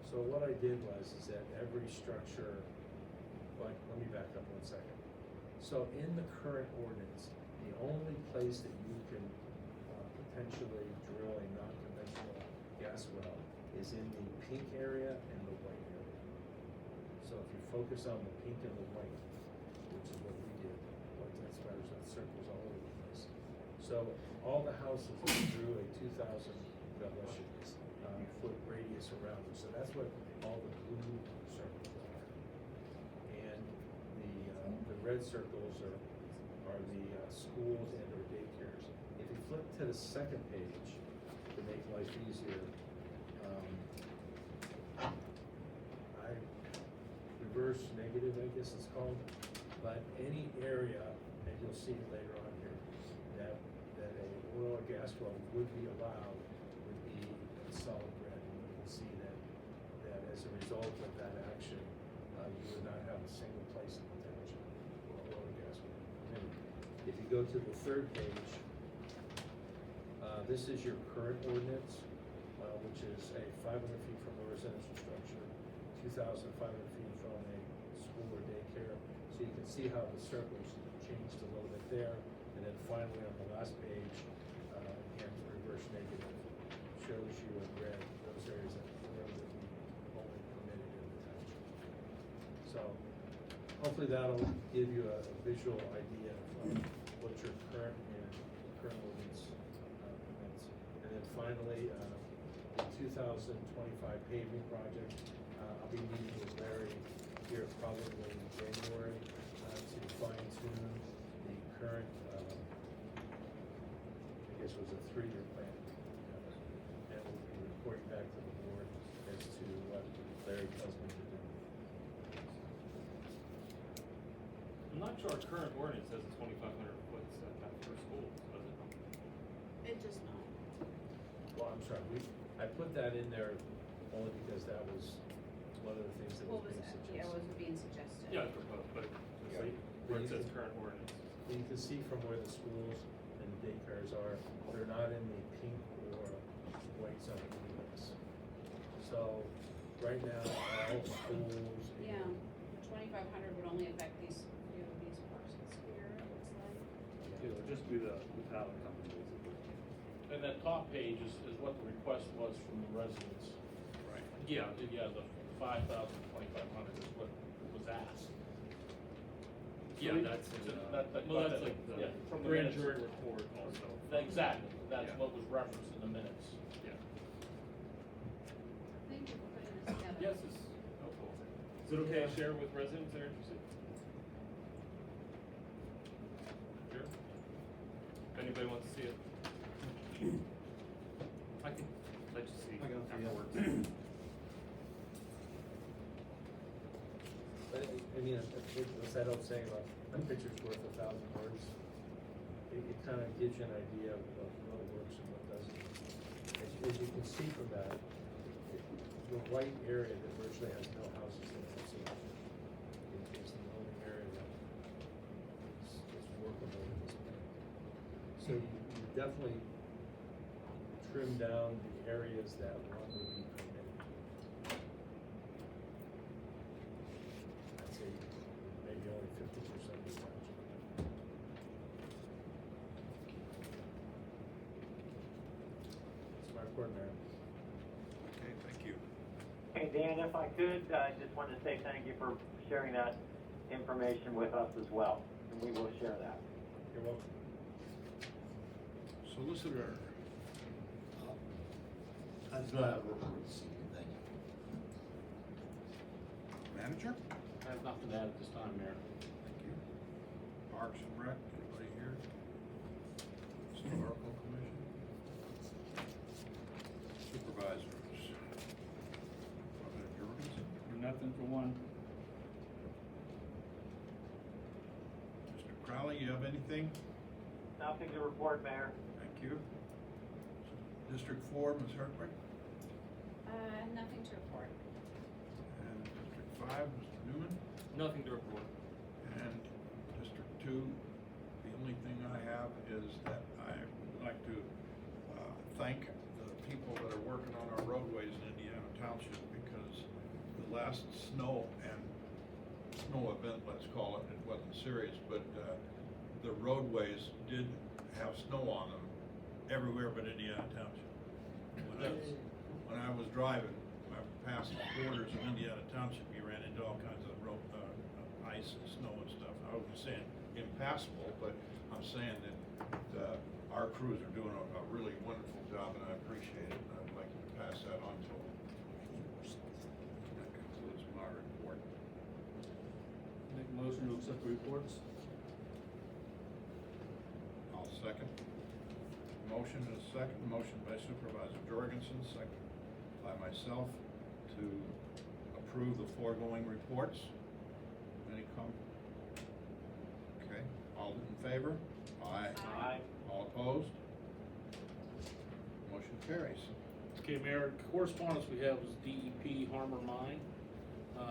So what I did was, is that every structure, like, let me back up 1 second. So in the current ordinance, the only place that you can potentially drill a non-conventional gas well is in the pink area and the white area. So if you focus on the pink and the white, which is what we did, like that's why there's circles all over the place. So all the houses drew a 2,000 foot radius around them. So that's what all the blue circles are. And the red circles are the schools and or daycares. If you flip to the second page to make life easier, I reverse negative, I guess it's called, but any area, and you'll see it later on here, that a oil or gas well would be allowed would be in solid red. And you can see that as a result of that action, you would not have a single place in the township where oil or gas well. If you go to the third page, this is your current ordinance, which is a 500 feet from a residential structure, 2,500 feet from a school or daycare. So you can see how the circles changed a little bit there. And then finally on the last page, again, reverse negative, shows you in red those areas that would be only permitted in the township. So hopefully that'll give you a visual idea of what your current ordinance permits. And then finally, the 2025 paving project, I'll be meeting with Larry here probably in January to fine tune the current, I guess it was a 3-year plan. And we'll be reporting back to the board as to what Larry tells me to do. I'm not sure our current ordinance says a 2,500 foot setback for schools, does it? It does not. Well, I'm sorry, I put that in there only because that was one of the things that was What was being that? suggested. Yeah, what was being suggested? Yeah, proposed, but Yeah. where it says current ordinance. You can see from where the schools and the daycares are, they're not in the pink or white zone anyways. So, right now, all schools Yeah, and. 2,500 would only affect these parcels here, it looks like. It'll just be the power company, basically. And that top page is what the request was from the residents. Right. Yeah. Yeah, the 5,000, 2,500 is what was asked. Yeah, So that's in, well, that's like the yeah, from the grand minutes. jury report also. Exactly, that's Yeah. what was referenced in the minutes. Yeah. Thank you for putting this together. Yes, it's helpful. Is it okay to share with residents that are interested? Sure. If anybody wants to see it. I can let you see afterwards. But I mean, what's that old saying about a picture's worth 1,000 words? It kind of gives you an idea of what works and what doesn't. As you can see from that, the white area that virtually has no houses in it whatsoever is the only area that is workable at this point. So you definitely trim down the areas that one would be permitted. I'd say maybe only 50% of the township. It's my report, Mayor. Okay, thank you. Hey, Dan, if I could, I just wanted to say thank you for sharing that information with us as well, and we will share that. You're welcome. Solicitor. I do not have a report this evening, thank you. Manager? I have nothing to add at this time, Mayor. Thank you. Parks and Rec, anybody here? Historical Commission? Supervisors? Representative Jorgensen? Nothing for one. Mr. Crowley, you have anything? Nothing to report, Mayor. Thank you. District 4, Ms. Hertwig? Nothing to report. And District 5, Mr. Newman. Nothing to report. And District 2, the only thing I have is that I would like to thank the people that are working on our roadways in Indiana Township, because the last snow event, let's call it, it wasn't serious, but the roadways did have snow on them everywhere but Indiana Township. When I was driving, past the borders of Indiana Township, you ran into all kinds of ice and snow and stuff. I wasn't saying impassable, but I'm saying that our crews are doing a really wonderful job, and I appreciate it. And I'd like to pass that on to them. That concludes my report. Make a motion to accept the reports. I'll second. Motion and a second. Motion by Supervisor Jorgensen, second by myself, to approve the foregoing reports. Any comment? Okay, all in favor? Aye. Aye. All opposed? Motion carries. Okay, Mayor, correspondence we have is DEP Harmer Mine.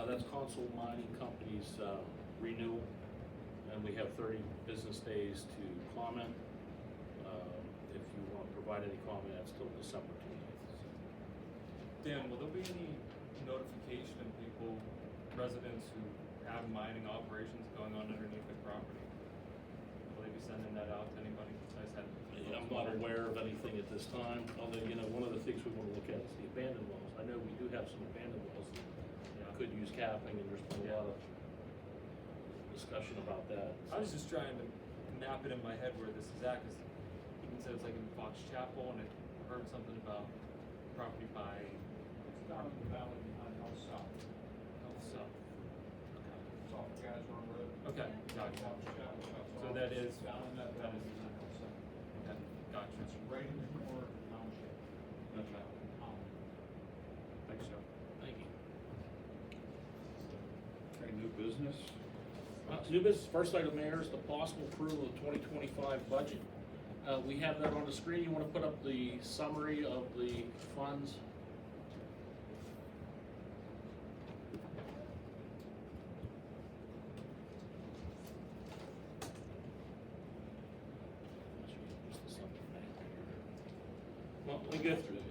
That's Console Mining Company's renewal, and we have 30 business days to comment. If you want to provide any comment, that's till December 28th. Dan, will there be any notification of people, residents who have mining operations going on underneath their property? Will they be sending that out to anybody? I just had. I'm not aware of anything at this time, although, one of the things we want to look at is the abandoned wells. I know we do have some abandoned wells that could use capping, and there's been a lot of discussion about that. I was just trying to map it in my head where this is at, because even said it's like in Fox Chapel, and I heard something about property by It's down in the valley behind Health South. so. It's off Guys Run Road. Okay, gotcha. Fox Chapel cuts So off. that is, It's down in that that valley is, behind Health South. okay, gotcha. It's right in the core of the township. Okay. Thanks, Joe. Thank you. Okay, new business. New business, first item, Mayor, is the possible approval of 2025 budget. We have that on the screen. You want to put up the summary of the funds? Well, let me go through it.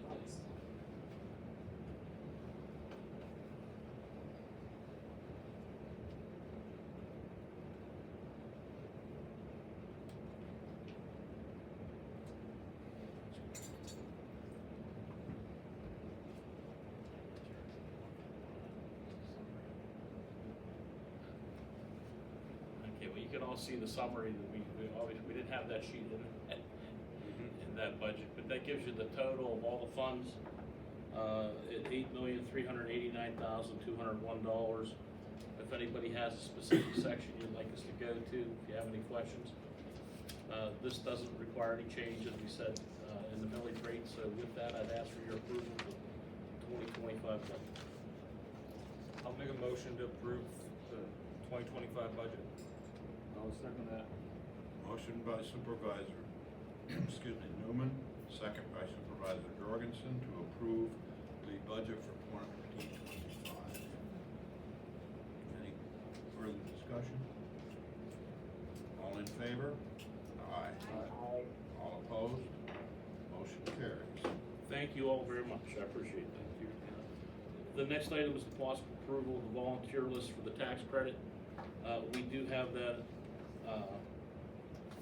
Okay, well, you can all see the summary that we didn't have that sheet in that budget, but that gives you the total of all the funds, at $8,389,201. If anybody has a specific section you'd like us to go to, if you have any questions. This doesn't require any change, as we said, in the millage rate, so with that, I'd ask for your approval of the 2025 budget. I'll make a motion to approve the 2025 budget. I'll second that. Motion by Supervisor, Newman, second by Supervisor Jorgensen, to approve the budget for 2025. Any further discussion? All in favor? Aye. All opposed? Motion carries. Thank you all very much, I appreciate that. The next item is the possible approval of the volunteer list for the tax credit. We do have that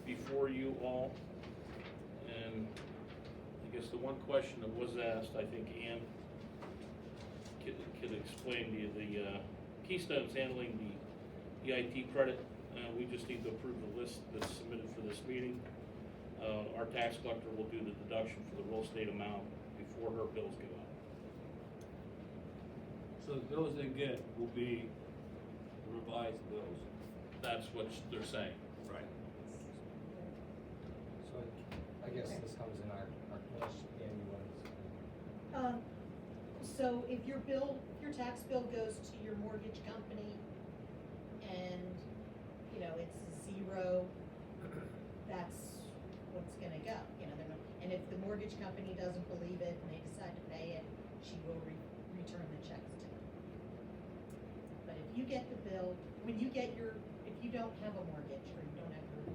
before you all. And I guess the one question that was asked, I think Ann could explain the Keystone's handling the EIT credit. We just need to approve the list that's submitted for this meeting. Our tax collector will do the deduction for the real estate amount before her bills go out. So the bills they get will be revised bills. That's what they're saying. Right. So I guess this comes in our question, and you want to. So if your tax bill goes to your mortgage company and, it's zero, that's what's gonna go, and if the mortgage company doesn't believe it and they decide to pay it, she will return the checks to you. But you get the bill, when you get your, if you don't have a mortgage or you don't have your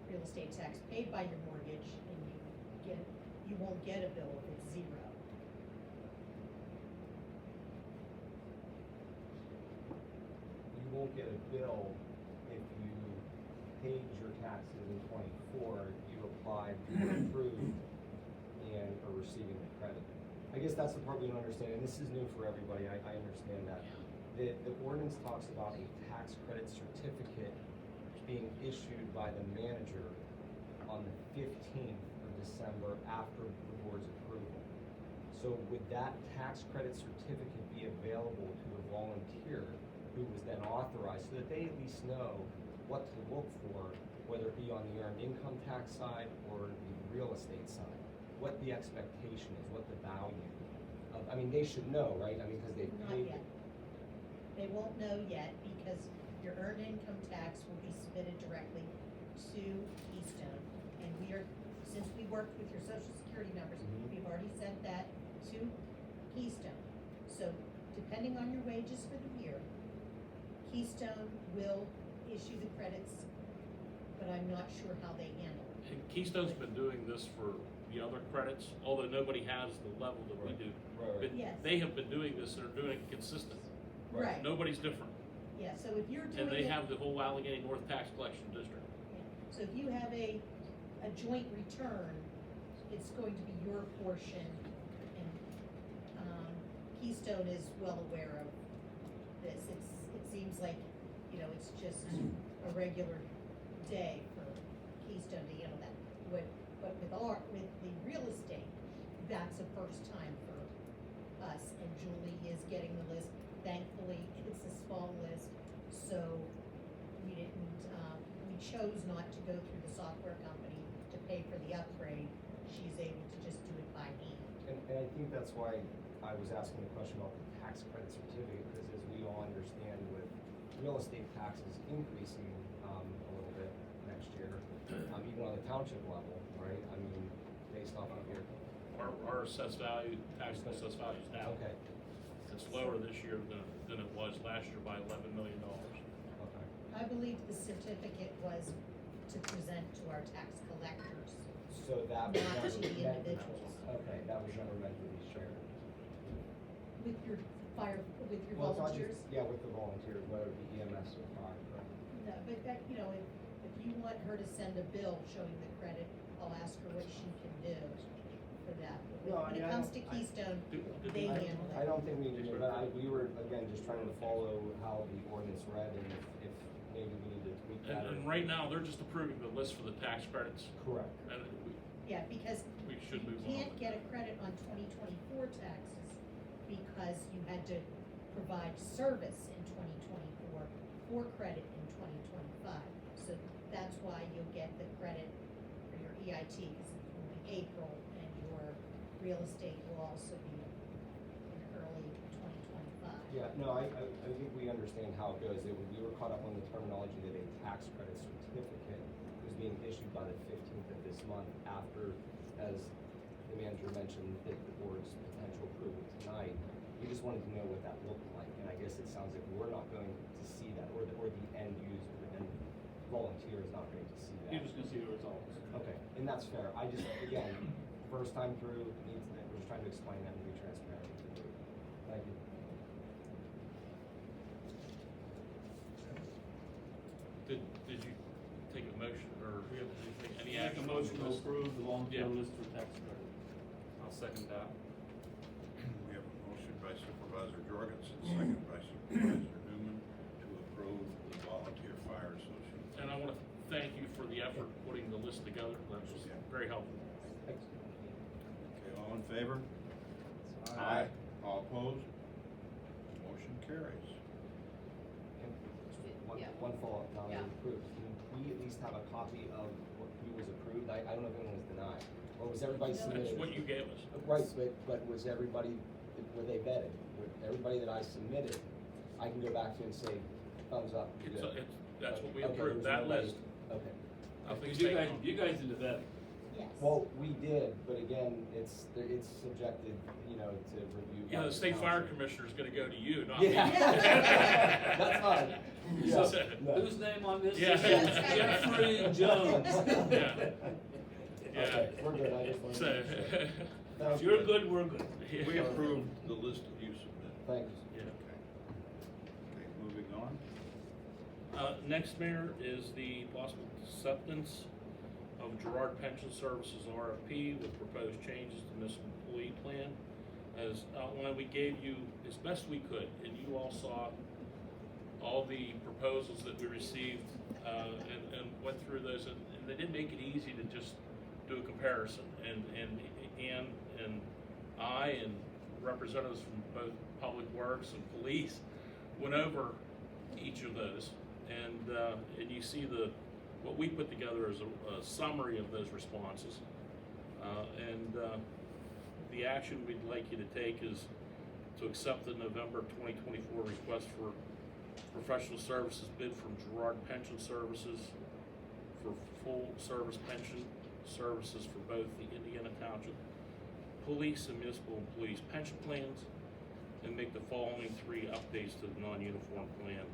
real estate tax paid by your mortgage and you won't get a bill if it's zero. You won't get a bill if you paid your taxes in '24, you applied to be approved and are receiving the credit. I guess that's the part we don't understand, and this is new for everybody, I understand that. The ordinance talks about a tax credit certificate being issued by the manager on the 15th of December after the board's approval. So would that tax credit certificate be available to the volunteer who was then authorized, so that they at least know what to look for, whether it be on the earned income tax side or the real estate side? What the expectation is, what the value of, I mean, they should know, right? I mean, because they've Not paid. yet. They won't know yet because your earned income tax will be submitted directly to Keystone. And since we worked with your social security numbers, Mhm. we've already sent that to Keystone. So depending on your wages for the year, Keystone will issue the credits, but I'm not sure how they handle it. And Keystone's been doing this for the other credits, although nobody has the level that we do. Right. But Yes. they have been doing this, they're doing it consistent. Right. Nobody's different. Yeah, so if you're doing And they it- have the whole Allegheny North Tax Collection District. So if you have a joint return, it's going to be your portion, and, Keystone is well aware of this. It seems like, it's just a regular day for Keystone to handle that. But with the real estate, that's a first time for us, and Julie is getting the list. Thankfully, it's a small list, so we chose not to go through the software company to pay for the upgrade. She's able to just do it by hand. And I think that's why I was asking the question about the tax credit certificate, because as we all understand with real estate taxes increasing, a little bit next year, even on the township level, right? I mean, based off of your. Our assessed value, taxable assessed value is down. Okay, It's lower this year than it was last year by $11 million. okay. I believe the certificate was to present to our tax collectors. So that was Not never to the meant. individuals. Okay, that was never meant to be shared. With your Well, it's not volunteers? just, yeah, with the volunteers, whether it be EMS or fire, right? No, but that, if you want her to send a bill showing the credit, I'll ask her what she can do for that. But No, I when mean, it I comes don't- to Keystone, Did they we- handle it. I don't think we need to, but we were, again, just trying to follow how the ordinance read, and if maybe we need to tweak that. And right now, they're just approving the list for the tax credits, Correct. and Yeah, because we should move you on. can't get a credit on 2024 taxes because you had to provide service in 2024 for credit in 2025. So that's why you'll get the credit for your EITs in April, and your real estate will also be in early 2025. Yeah, no, I think we understand how it goes. We were caught up on the terminology that a tax credit certificate was being issued by the 15th of this month after, as the manager mentioned, that the board's potential approval tonight. We just wanted to know what that looked like, and I guess it sounds like we're not going to see that, or the end user, the end volunteer is not going to see that. You're just gonna see the results. Okay, and that's fair. I just, again, first time through, we're just trying to explain that and be transparent with the group. Thank you. Did you take a motion, or do you have anything, any Make a action? motion to on this? approve the volunteer Yeah. list for tax credit. I'll second that. We have a motion by Supervisor Jorgensen, second by Supervisor Newman to approve the Volunteer Fire Association. And I want to thank you for the effort putting the list together. That was very helpful. Thanks. Okay, all in favor? Aye. All opposed? Motion carries. And Yeah. one follow-up, now that Yeah. it's approved, can we at least have a copy of who was approved? I don't know if anyone was denied, or was everybody No. submitted? That's what you gave us. Right, but was everybody, were they vetted? Everybody that I submitted, I can go back to and say, thumbs up, you're good. That's what we Okay, approved, there's that nobody- list. Okay. Nothing's You taken guys, on. you guys did the vet. Yes. Well, we did, but again, again, it's subjected, you know, to review. Yeah, by the state fire council. commissioner's gonna go to you, not me. Yeah. That's fine. Yeah, So, no. whose name on this? Yeah. Jeffrey Jones. Yeah. Yeah. Okay, we're good, I just wanted to So, make sure. Thank If you. you're good, we're good. We approved the list of you submitted. Thank you. yeah. Okay, moving on. Next, Mayor, is the possible acceptance of Gerard Pension Services RFP with proposed changes to municipal employee plan. As outlined, we gave you as best we could, and you all saw all the proposals that we received, and went through those, and they didn't make it easy to just do a comparison. And Ann and I and representatives from both Public Works and Police went over each of those, and you see what we put together is a summary of those responses. The action we'd like you to take is to accept the November 2024 request for professional services bid from Gerard Pension Services for full service pension services for both the Indiana Township Police and municipal employees pension plans, and make the following 3 updates to the non-uniform plan.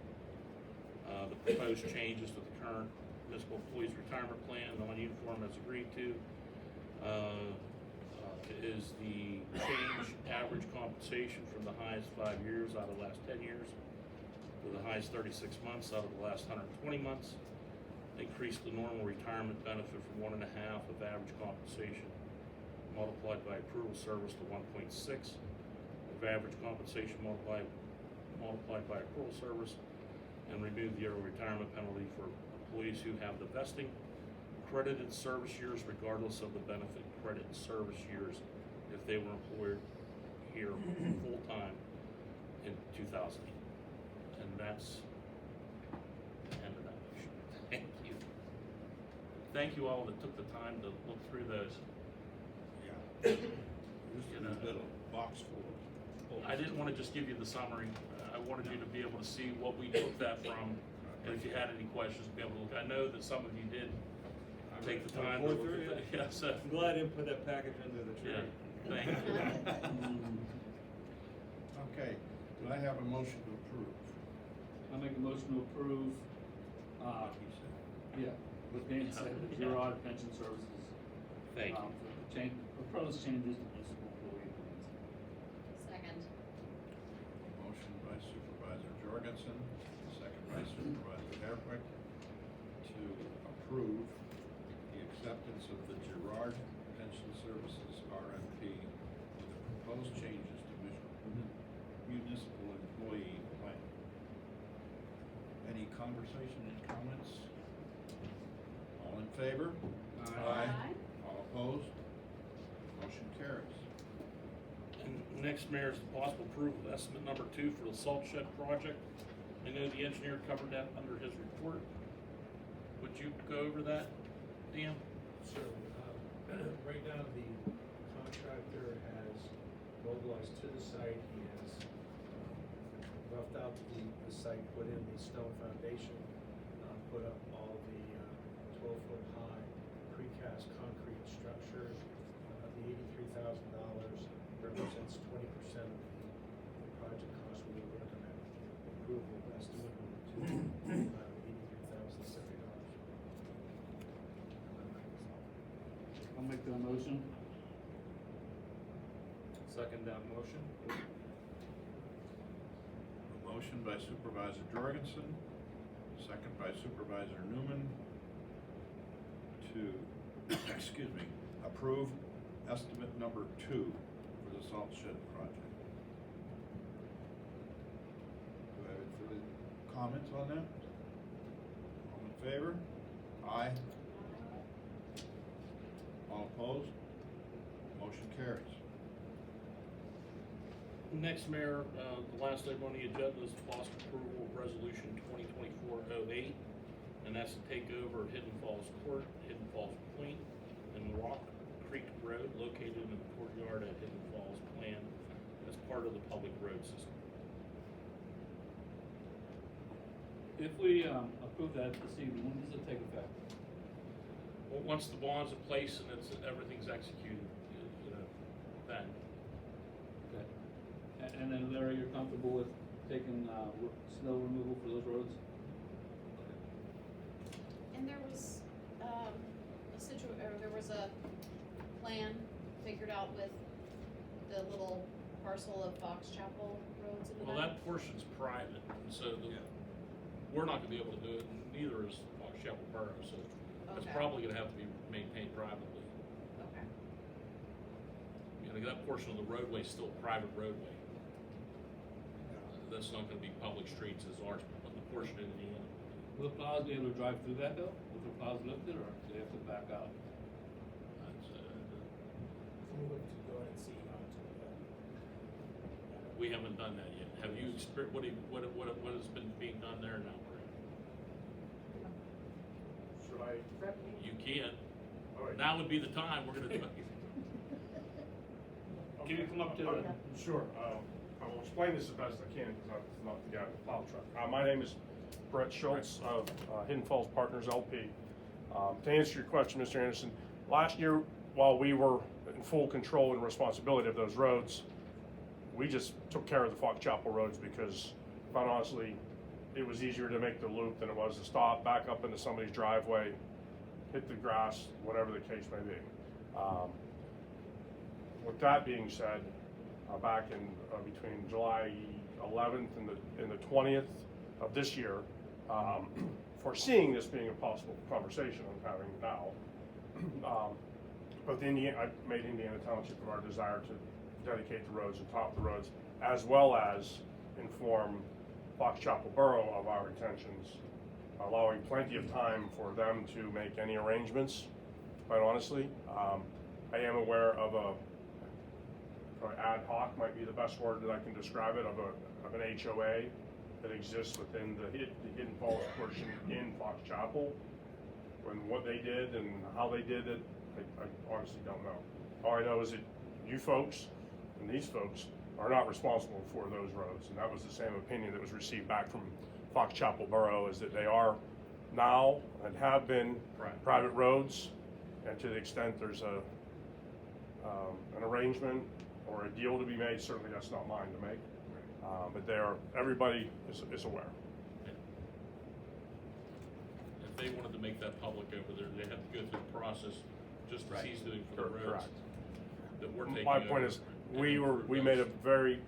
The proposed changes to the current municipal employees retirement plan, non-uniform as agreed to, is the change average compensation from the highest 5 years out of the last 10 years to the highest 36 months out of the last 120 months. Increase the normal retirement benefit from 1.5 of average compensation multiplied by approval service to 1.6 of average compensation multiplied by approval service, and remove the early retirement penalty for employees who have the vesting credited service years regardless of the benefit credit service years if they were employed here full-time in 2008. And that's the end of that motion. Thank you. Thank you all that took the time to look through those. Yeah. This is a bit of a box full of. I didn't want to just give you the summary. I wanted you to be able to see what we took that from, and if you had any questions, be able to look. I know that some of you did take the time to look at that. Yeah, so, I'm glad I didn't put that package under the tree. yeah, thank you. Okay, do I have a motion to approve? I make a motion to approve, Like he said. yeah, what Dan said, the Gerard Pension Services. Thank you. For the change, proposed changes to municipal employee plans. Second. Motion by Supervisor Jorgensen, second by Supervisor Hardwick, to approve the acceptance of the Gerard Pension Services RFP with the proposed changes to municipal employee plan. Any conversation and comments? All in favor? Aye. All opposed? Motion carries. And next, Mayor, is the possible approval of estimate number 2 for the salt shed project. I know the engineer covered that under his report. Would you go over that, Dan? Certainly. Right now, the contractor has mobilized to the site. He has roughed out the site, put in the stone foundation, put up all the 12-foot high precast concrete structure. The $83,000 represents 20% of the project cost. We were looking at approval estimate to $83,070. I'll make that motion. Second that motion. A motion by Supervisor Jorgensen, second by Supervisor Newman to, excuse me, approve estimate number 2 for the salt shed project. Do I have any further comments on that? All in favor? Aye. All opposed? Motion carries. Next, Mayor, the last item on the agenda is possible approval of resolution 2024-08, and that's to take over Hidden Falls Court, Hidden Falls Point, and Rock Creek Road located in the courtyard at Hidden Falls Plan as part of the public road system. If we, approve that this evening, when does it take effect? Well, once the bond's in place and everything's executed, And then Larry, you're comfortable with taking, snow removal for those roads? And there was, there was a plan figured out with the little parcel of Fox Chapel roads in the Well, back? that portion's private, and so we're not gonna be able to do it, and neither is Fox Chapel Borough, so it's Okay. probably gonna have to be maintained privately. Okay. You know, that portion of the roadway is still private roadway. That's not gonna be public streets as large, but the portion in Indiana. Will the plows be able to drive through that though? Will the plows lift it, or do they have to back out? That's, We would to go ahead and see onto we haven't done that yet. Have you what has been being done there now, Brad? Should I? You can. All right. Now would be the time, we're gonna do it. Can you come up to Okay. Sure, I will explain this as best I can, because I'm not the guy with the plow truck. My name is Brett Schultz of Hidden Falls Partners LP. To answer your question, Mr. Anderson, last year, while we were in full control and responsibility of those roads, we just took care of the Fox Chapel roads because, quite honestly, it was easier to make the loop than it was to stop, back up into somebody's driveway, hit the grass, whatever the case may be. With that being said, back in between July 11th and the 20th of this year, foreseeing this being a possible conversation I'm having now, both I made Indiana Township of our desire to dedicate the roads and top the roads, as well as inform Fox Chapel Borough of our intentions, allowing plenty of time for them to make any arrangements. Quite honestly, I am aware of ad hoc might be the best word that I can describe it, of an HOA that exists within the Hidden Falls portion in Fox Chapel. When what they did and how they did it, I honestly don't know. All I know is that you folks and these folks are not responsible for those roads, and that was the same opinion that was received back from Fox Chapel Borough, is that they are now and have been private roads, and to the extent there's an arrangement or a deal to be made, certainly that's not mine to make. But everybody is aware. If they wanted to make that public over there, they have to go through the process, just as he's doing for the roads. Correct. That we're taking My point over is, and we improve made a those. very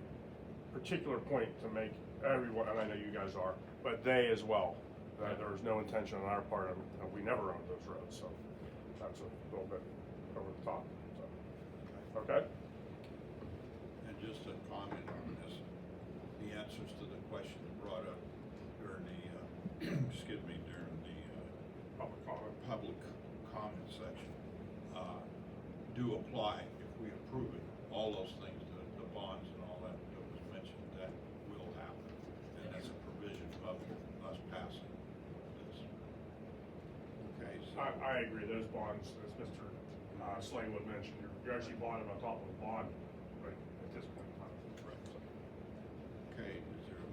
particular point to make everyone, and I know you guys are, but they as well. There was no intention on our part, and we never owned those roads, so that's a little bit over the top, so. Okay? And just a comment on this, the answers to the questions brought up during the, during the public comment section, do apply if we approve it. All those things, the bonds and all that was mentioned, that will happen. And that's a provision of us passing this. Okay, so. I agree, those bonds, as Mr. Slaywood mentioned, you're actually bonding on top of a bond, right, at this point in time. Correct. Okay, is there a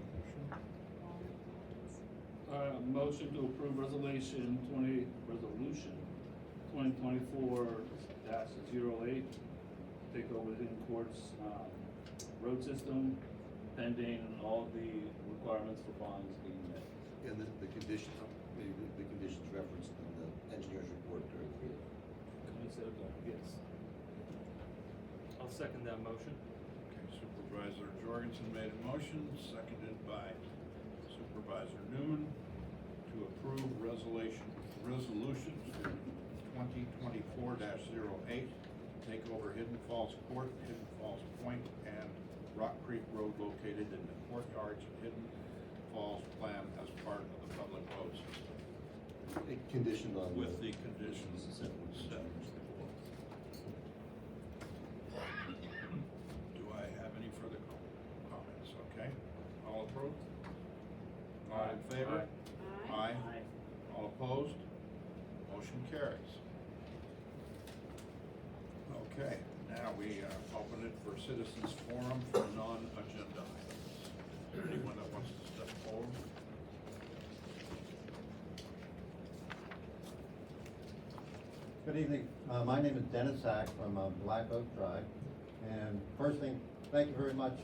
motion? Motion to approve resolution 2024-08, take over Hidden Courts, road system, pending all the requirements for bonds being met. And the conditions, maybe the conditions referenced in the engineer's report during the meeting. Yes. I'll second that motion. Okay, Supervisor Jorgensen made a motion, seconded by Supervisor Newman to approve resolution 2024-08, take over Hidden Falls Court, Hidden Falls Point, and Rock Creek Road located in the courtyards of Hidden Falls plan as part of the public road system. Conditioned on. With the conditions set. Do I have any further comments? Okay, all approved? All in favor? Aye. All opposed? Motion carries. Okay, now we open it for citizens forum for non-agenda items. Anyone that wants to step forward? Good evening. My name is Dennis Sack from Black Oak Drive. And first thing, thank you very much,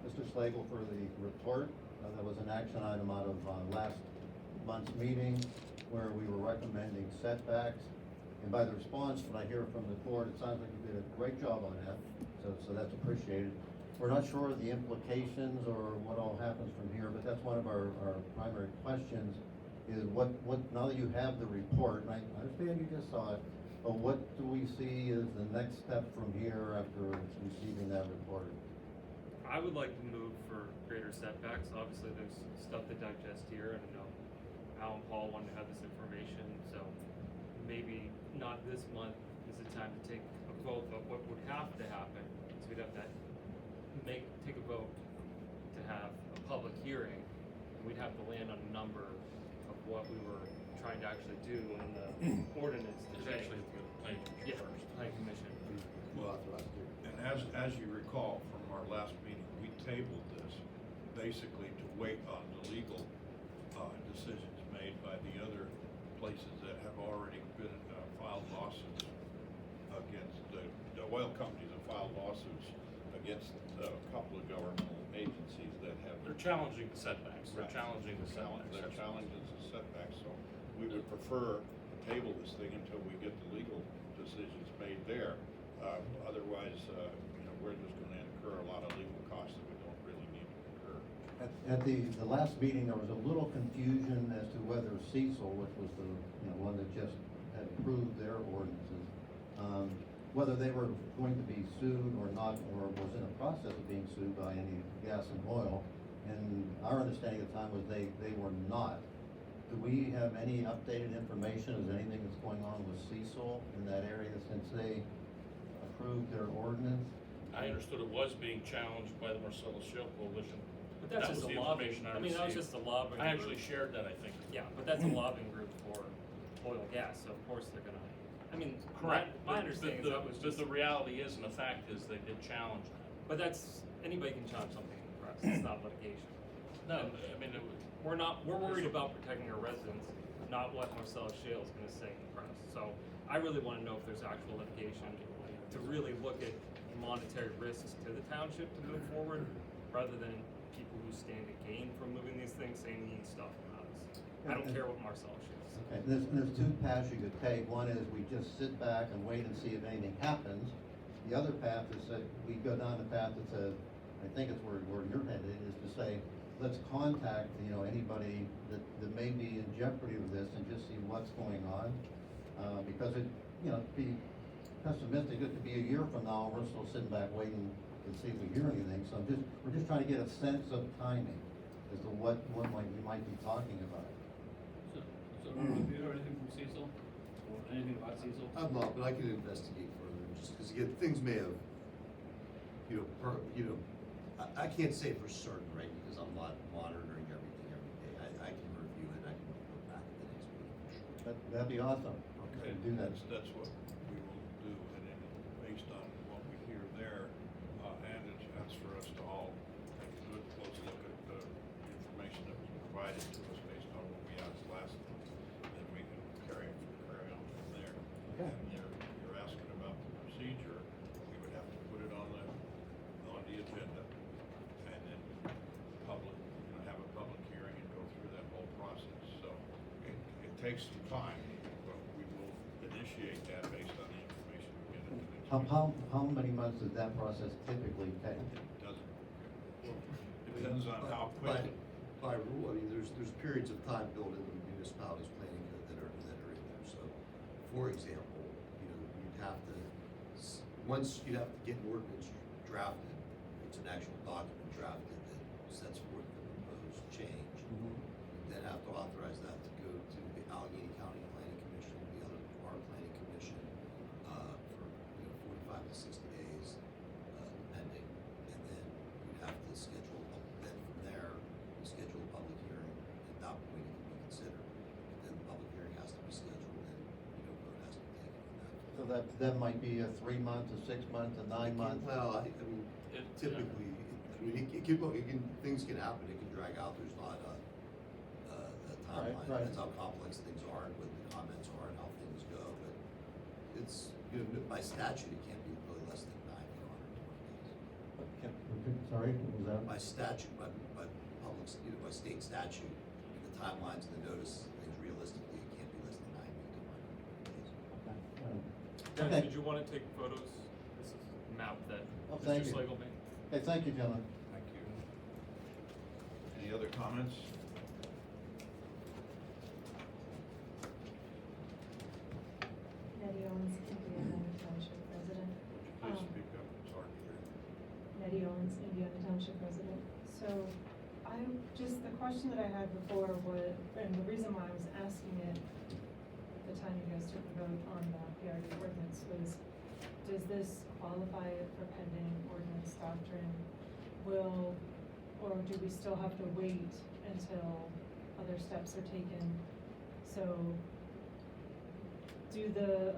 Mr. Slagle for the report. That was an action item out of last month's meeting where we were recommending setbacks. And by the response, when I hear from the board, it sounds like you did a great job on that, so that's appreciated. We're not sure of the implications or what all happens from here, but that's one of our primary questions is what, now that you have the report, and I understand you just saw it, but what do we see as the next step from here after receiving that report? I would like to move for greater setbacks. Obviously, there's stuff to digest here, and I know Al and Paul wanted to have this information, so maybe not this month is the time to take a vote, but what would have to happen is we'd have to take a vote to have a public hearing, and we'd have to land on a number of what we were trying to actually do in the ordinance It's today. actually the planning Yeah, commission first. planning commission. And as you recall from our last meeting, we tabled this basically to wait on the legal decisions made by the other places that have already been filed lawsuits against the oil companies have filed lawsuits against a couple of governmental agencies that have. They're challenging the setbacks, they're Right. challenging the setbacks. They're challenges and setbacks, so we would prefer to table this thing until we get the legal decisions made there. Otherwise, we're just gonna incur a lot of legal costs that we don't really need to incur. At the last meeting, there was a little confusion as to whether Cecil, which was the, one that just had approved their ordinances, whether they were going to be sued or not, or was in a process of being sued by any gas and oil. And our understanding at the time was they were not. Do we have any updated information? Is anything that's going on with Cecil in that area since they approved their ordinance? I understood it was being challenged by the Marcellus Shale Coalition. But that's That just was a the lobbying, information I mean, that was received. just a lobbying I group. actually shared that, I think. Yeah, but that's a lobbying group for oil and gas, so of course they're gonna, I mean, Correct. my But understanding is the- that was but just. the reality is, and the fact is, they did challenge that. But that's, anybody can challenge something in the press, it's not litigation. No, I mean, it was. We're worried about protecting our residents, not what Marcellus Shale is gonna say in the press. So I really wanna know if there's actual litigation to really look at monetary risks to the township to move forward, rather than people who stand to gain from moving these things saying mean stuff about us. I don't care what Marcellus Shale says. Okay, there's two paths you could take. One is we just sit back and wait and see if anything happens. The other path is that we go down the path that says, I think it's where you're headed, is to say, let's contact, anybody that may be in jeopardy with this and just see what's going on. Because to be pessimistic, it could be a year from now, we're still sitting back waiting to see if we hear anything. So we're just trying to get a sense of timing as to what we might be talking about. So, have you heard anything from Cecil? Or anything about Cecil? I'm not, but I can investigate further, just because again, things may have, I can't say for certain, right, because I'm not monitoring everything every day. I can review it, I can report back at the next meeting for sure. That'd be awesome. Okay, Do that. that's what we will do, and then based on what we hear there, and a chance for us to all take a good close look at the information that was provided to us based on what we asked last month, then we can carry on from there. Okay. And you're asking about the procedure, we would have to put it on the agenda, and then have a public hearing and go through that whole process. So it takes some time, but we will initiate that based on the information we get at the next meeting. How many months does that process typically take? Depends on how quick. By rule, I mean, there's periods of time built in the municipality's planning code that are in there. So, for example, you'd have to, once you have to get an ordinance drafted, it's an actual document drafted that sets forth the proposed change. Then have to authorize that to go to the Allegheny County Planning Commission, our planning commission, for 45 to 60 days, depending. And then you'd have to schedule, then from there, you schedule a public hearing. At that point, it can be considered. Then the public hearing has to be scheduled, and vote has to be taken on that. So that might be a 3 month, a 6 month, a 9 month? Well, I mean, typically, things can happen, it can drag out, there's not a timeline. Right. Depends how complex things are and what the comments are and how things go, but it's, by statute, it can't be really less than 90 or 120 days. So Sorry, was that? By statute, by public, by state statute, the timelines of the notice, things realistically, it can't be less than 90 to 100 days. Dennis, Okay. did you wanna take photos? This is a map that Oh, thank Mr. you. Slagle made. Okay, thank you, gentlemen. Thank you. Any other comments? Nettie Owens, Indiana Township resident. Would you please speak up? It's hard to hear. Nettie Owens, Indiana Township resident. So the question that I had before was, and the reason why I was asking it at the time you guys took the vote on the PRD ordinance was, does this qualify for pending ordinance doctrine? Or do we still have to wait until other steps are taken? So do the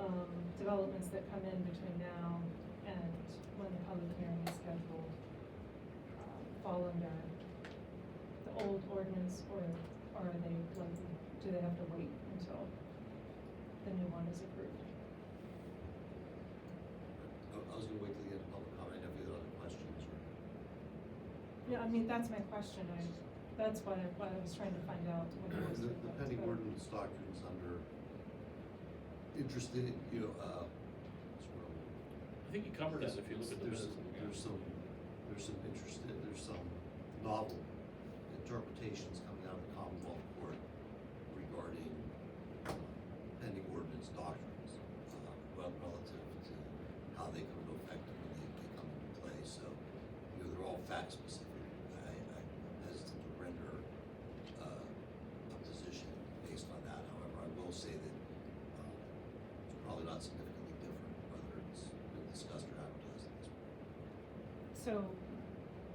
developments that come in between now and when the public hearing is scheduled fall under the old ordinance, or are they likely, do they have to wait until the new one is approved? I was gonna wait till the end of public comment, if you had other questions or. Yeah, I mean, that's my question, that's why I was trying to find out what it was. The pending ordinance doctrine is under interested, sort of. I think you covered it if you look at the There's minutes. there's some novel interpretations coming out of the Commonwealth Court regarding pending ordinance doctrines, relative to how they come into effect and when they come into play. So, they're all fact specific. I'm hesitant to render a position based on that. However, I will say that it's probably not significantly different whether it's been discussed or advertised at this point. So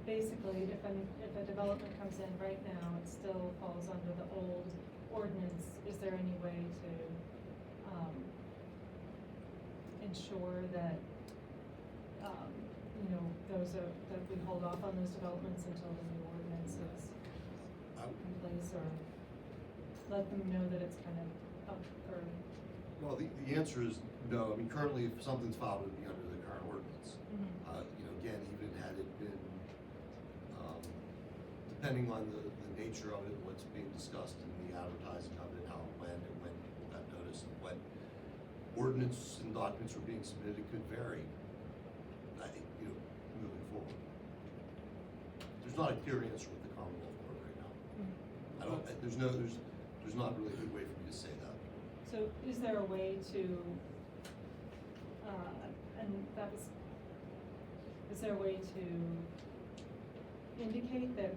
basically, if a development comes in right now, it still falls under the old ordinance. Is there any way to ensure that, that we hold off on those developments until the new ordinance is in place, or let them know that it's kind of up for? Well, the answer is no. I mean, currently, if something's filed, it would be under the current ordinance. Again, even had it been, depending on the nature of it, what's being discussed in the advertising of it, how, when people got notice, and what ordinance and documents were being submitted could vary. I think, moving forward. There's not a clear answer with the Commonwealth Court right now. There's not really a good way for me to say that. So is there a way to, is there a way to indicate that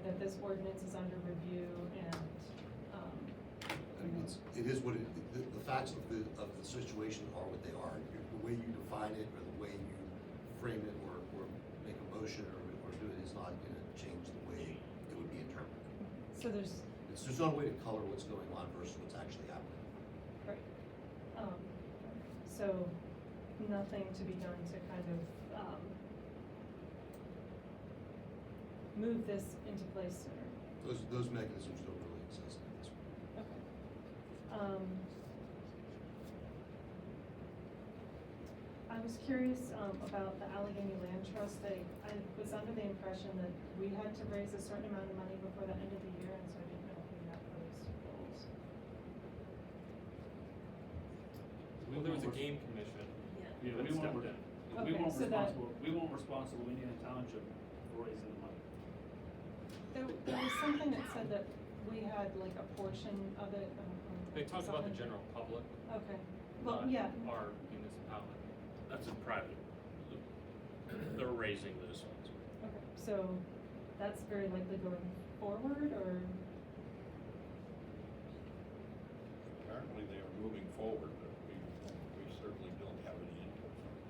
that this ordinance is under review and, I mean, it is what the facts of the situation are what they are. The way you define it or the way you frame it or make a motion or do it is not gonna change the way it would be interpreted. so there's, There's no way to color what's going on versus what's actually happening. right, so nothing to be done to kind of, move this into place sooner? Those mechanisms don't really exist at this point. Okay. I was curious about the Allegheny Land Trust. I was under the impression that we had to raise a certain amount of money before the end of the year, and so I didn't know if we met those goals. Well, there was a game commission. Yeah, that we weren't, stepped in. we Okay, weren't so that- responsible, Indiana Township, for raising the money. There was something that said that we had like a portion of it. They talked about the something. general public, Okay, well, not yeah, our municipality. That's in private. They're raising those funds. okay, so that's very likely going forward, or? Apparently they are moving forward, but we certainly don't have any input from it.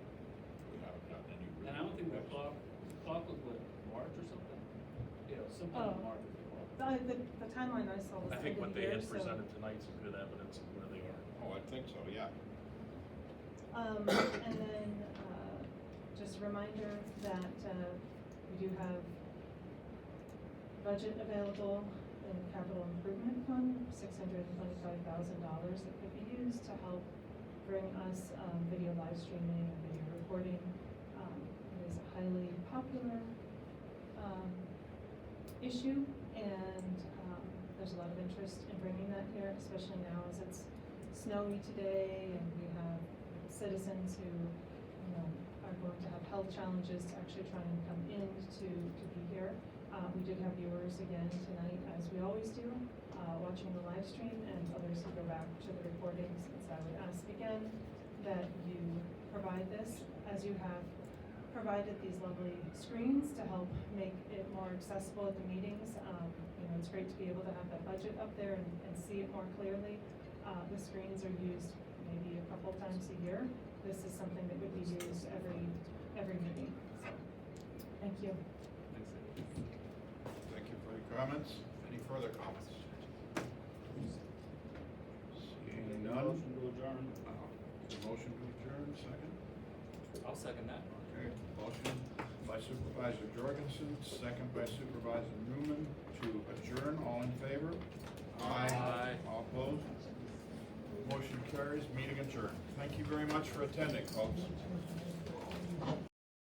We haven't gotten any. And I don't think the clock was what, March or something? Sometime in March. The timeline I saw was I the think end of what the they year, had so. presented tonight's some good evidence of where they are. Oh, I think so, yeah. And then, just a reminder that, we do have budget available in the capital improvement fund, $625,000 that could be used to help bring us, video live streaming and video recording. It is a highly popular issue, and, there's a lot of interest in bringing that here, especially now as it's snowy today, and we have citizens who, you know, are going to have health challenges to actually try and come in to be here. We did have viewers again tonight, as we always do, watching the live stream, and others who go back to the recordings. And so I would ask again that you provide this, as you have provided these lovely screens to help make it more accessible at the meetings. You know, it's great to be able to have that budget up there and see it more clearly. The screens are used maybe a couple times a year. This is something that would be used every meeting. So, thank you. Thank you for your comments. Any further comments? Seeing none. Motion to adjourn. The motion to adjourn, second? I'll second that. Okay, motion by Supervisor Jorgensen, second by Supervisor Newman to adjourn. All in favor? Aye. All opposed? Motion carries, meeting adjourned. Thank you very much for attending, folks.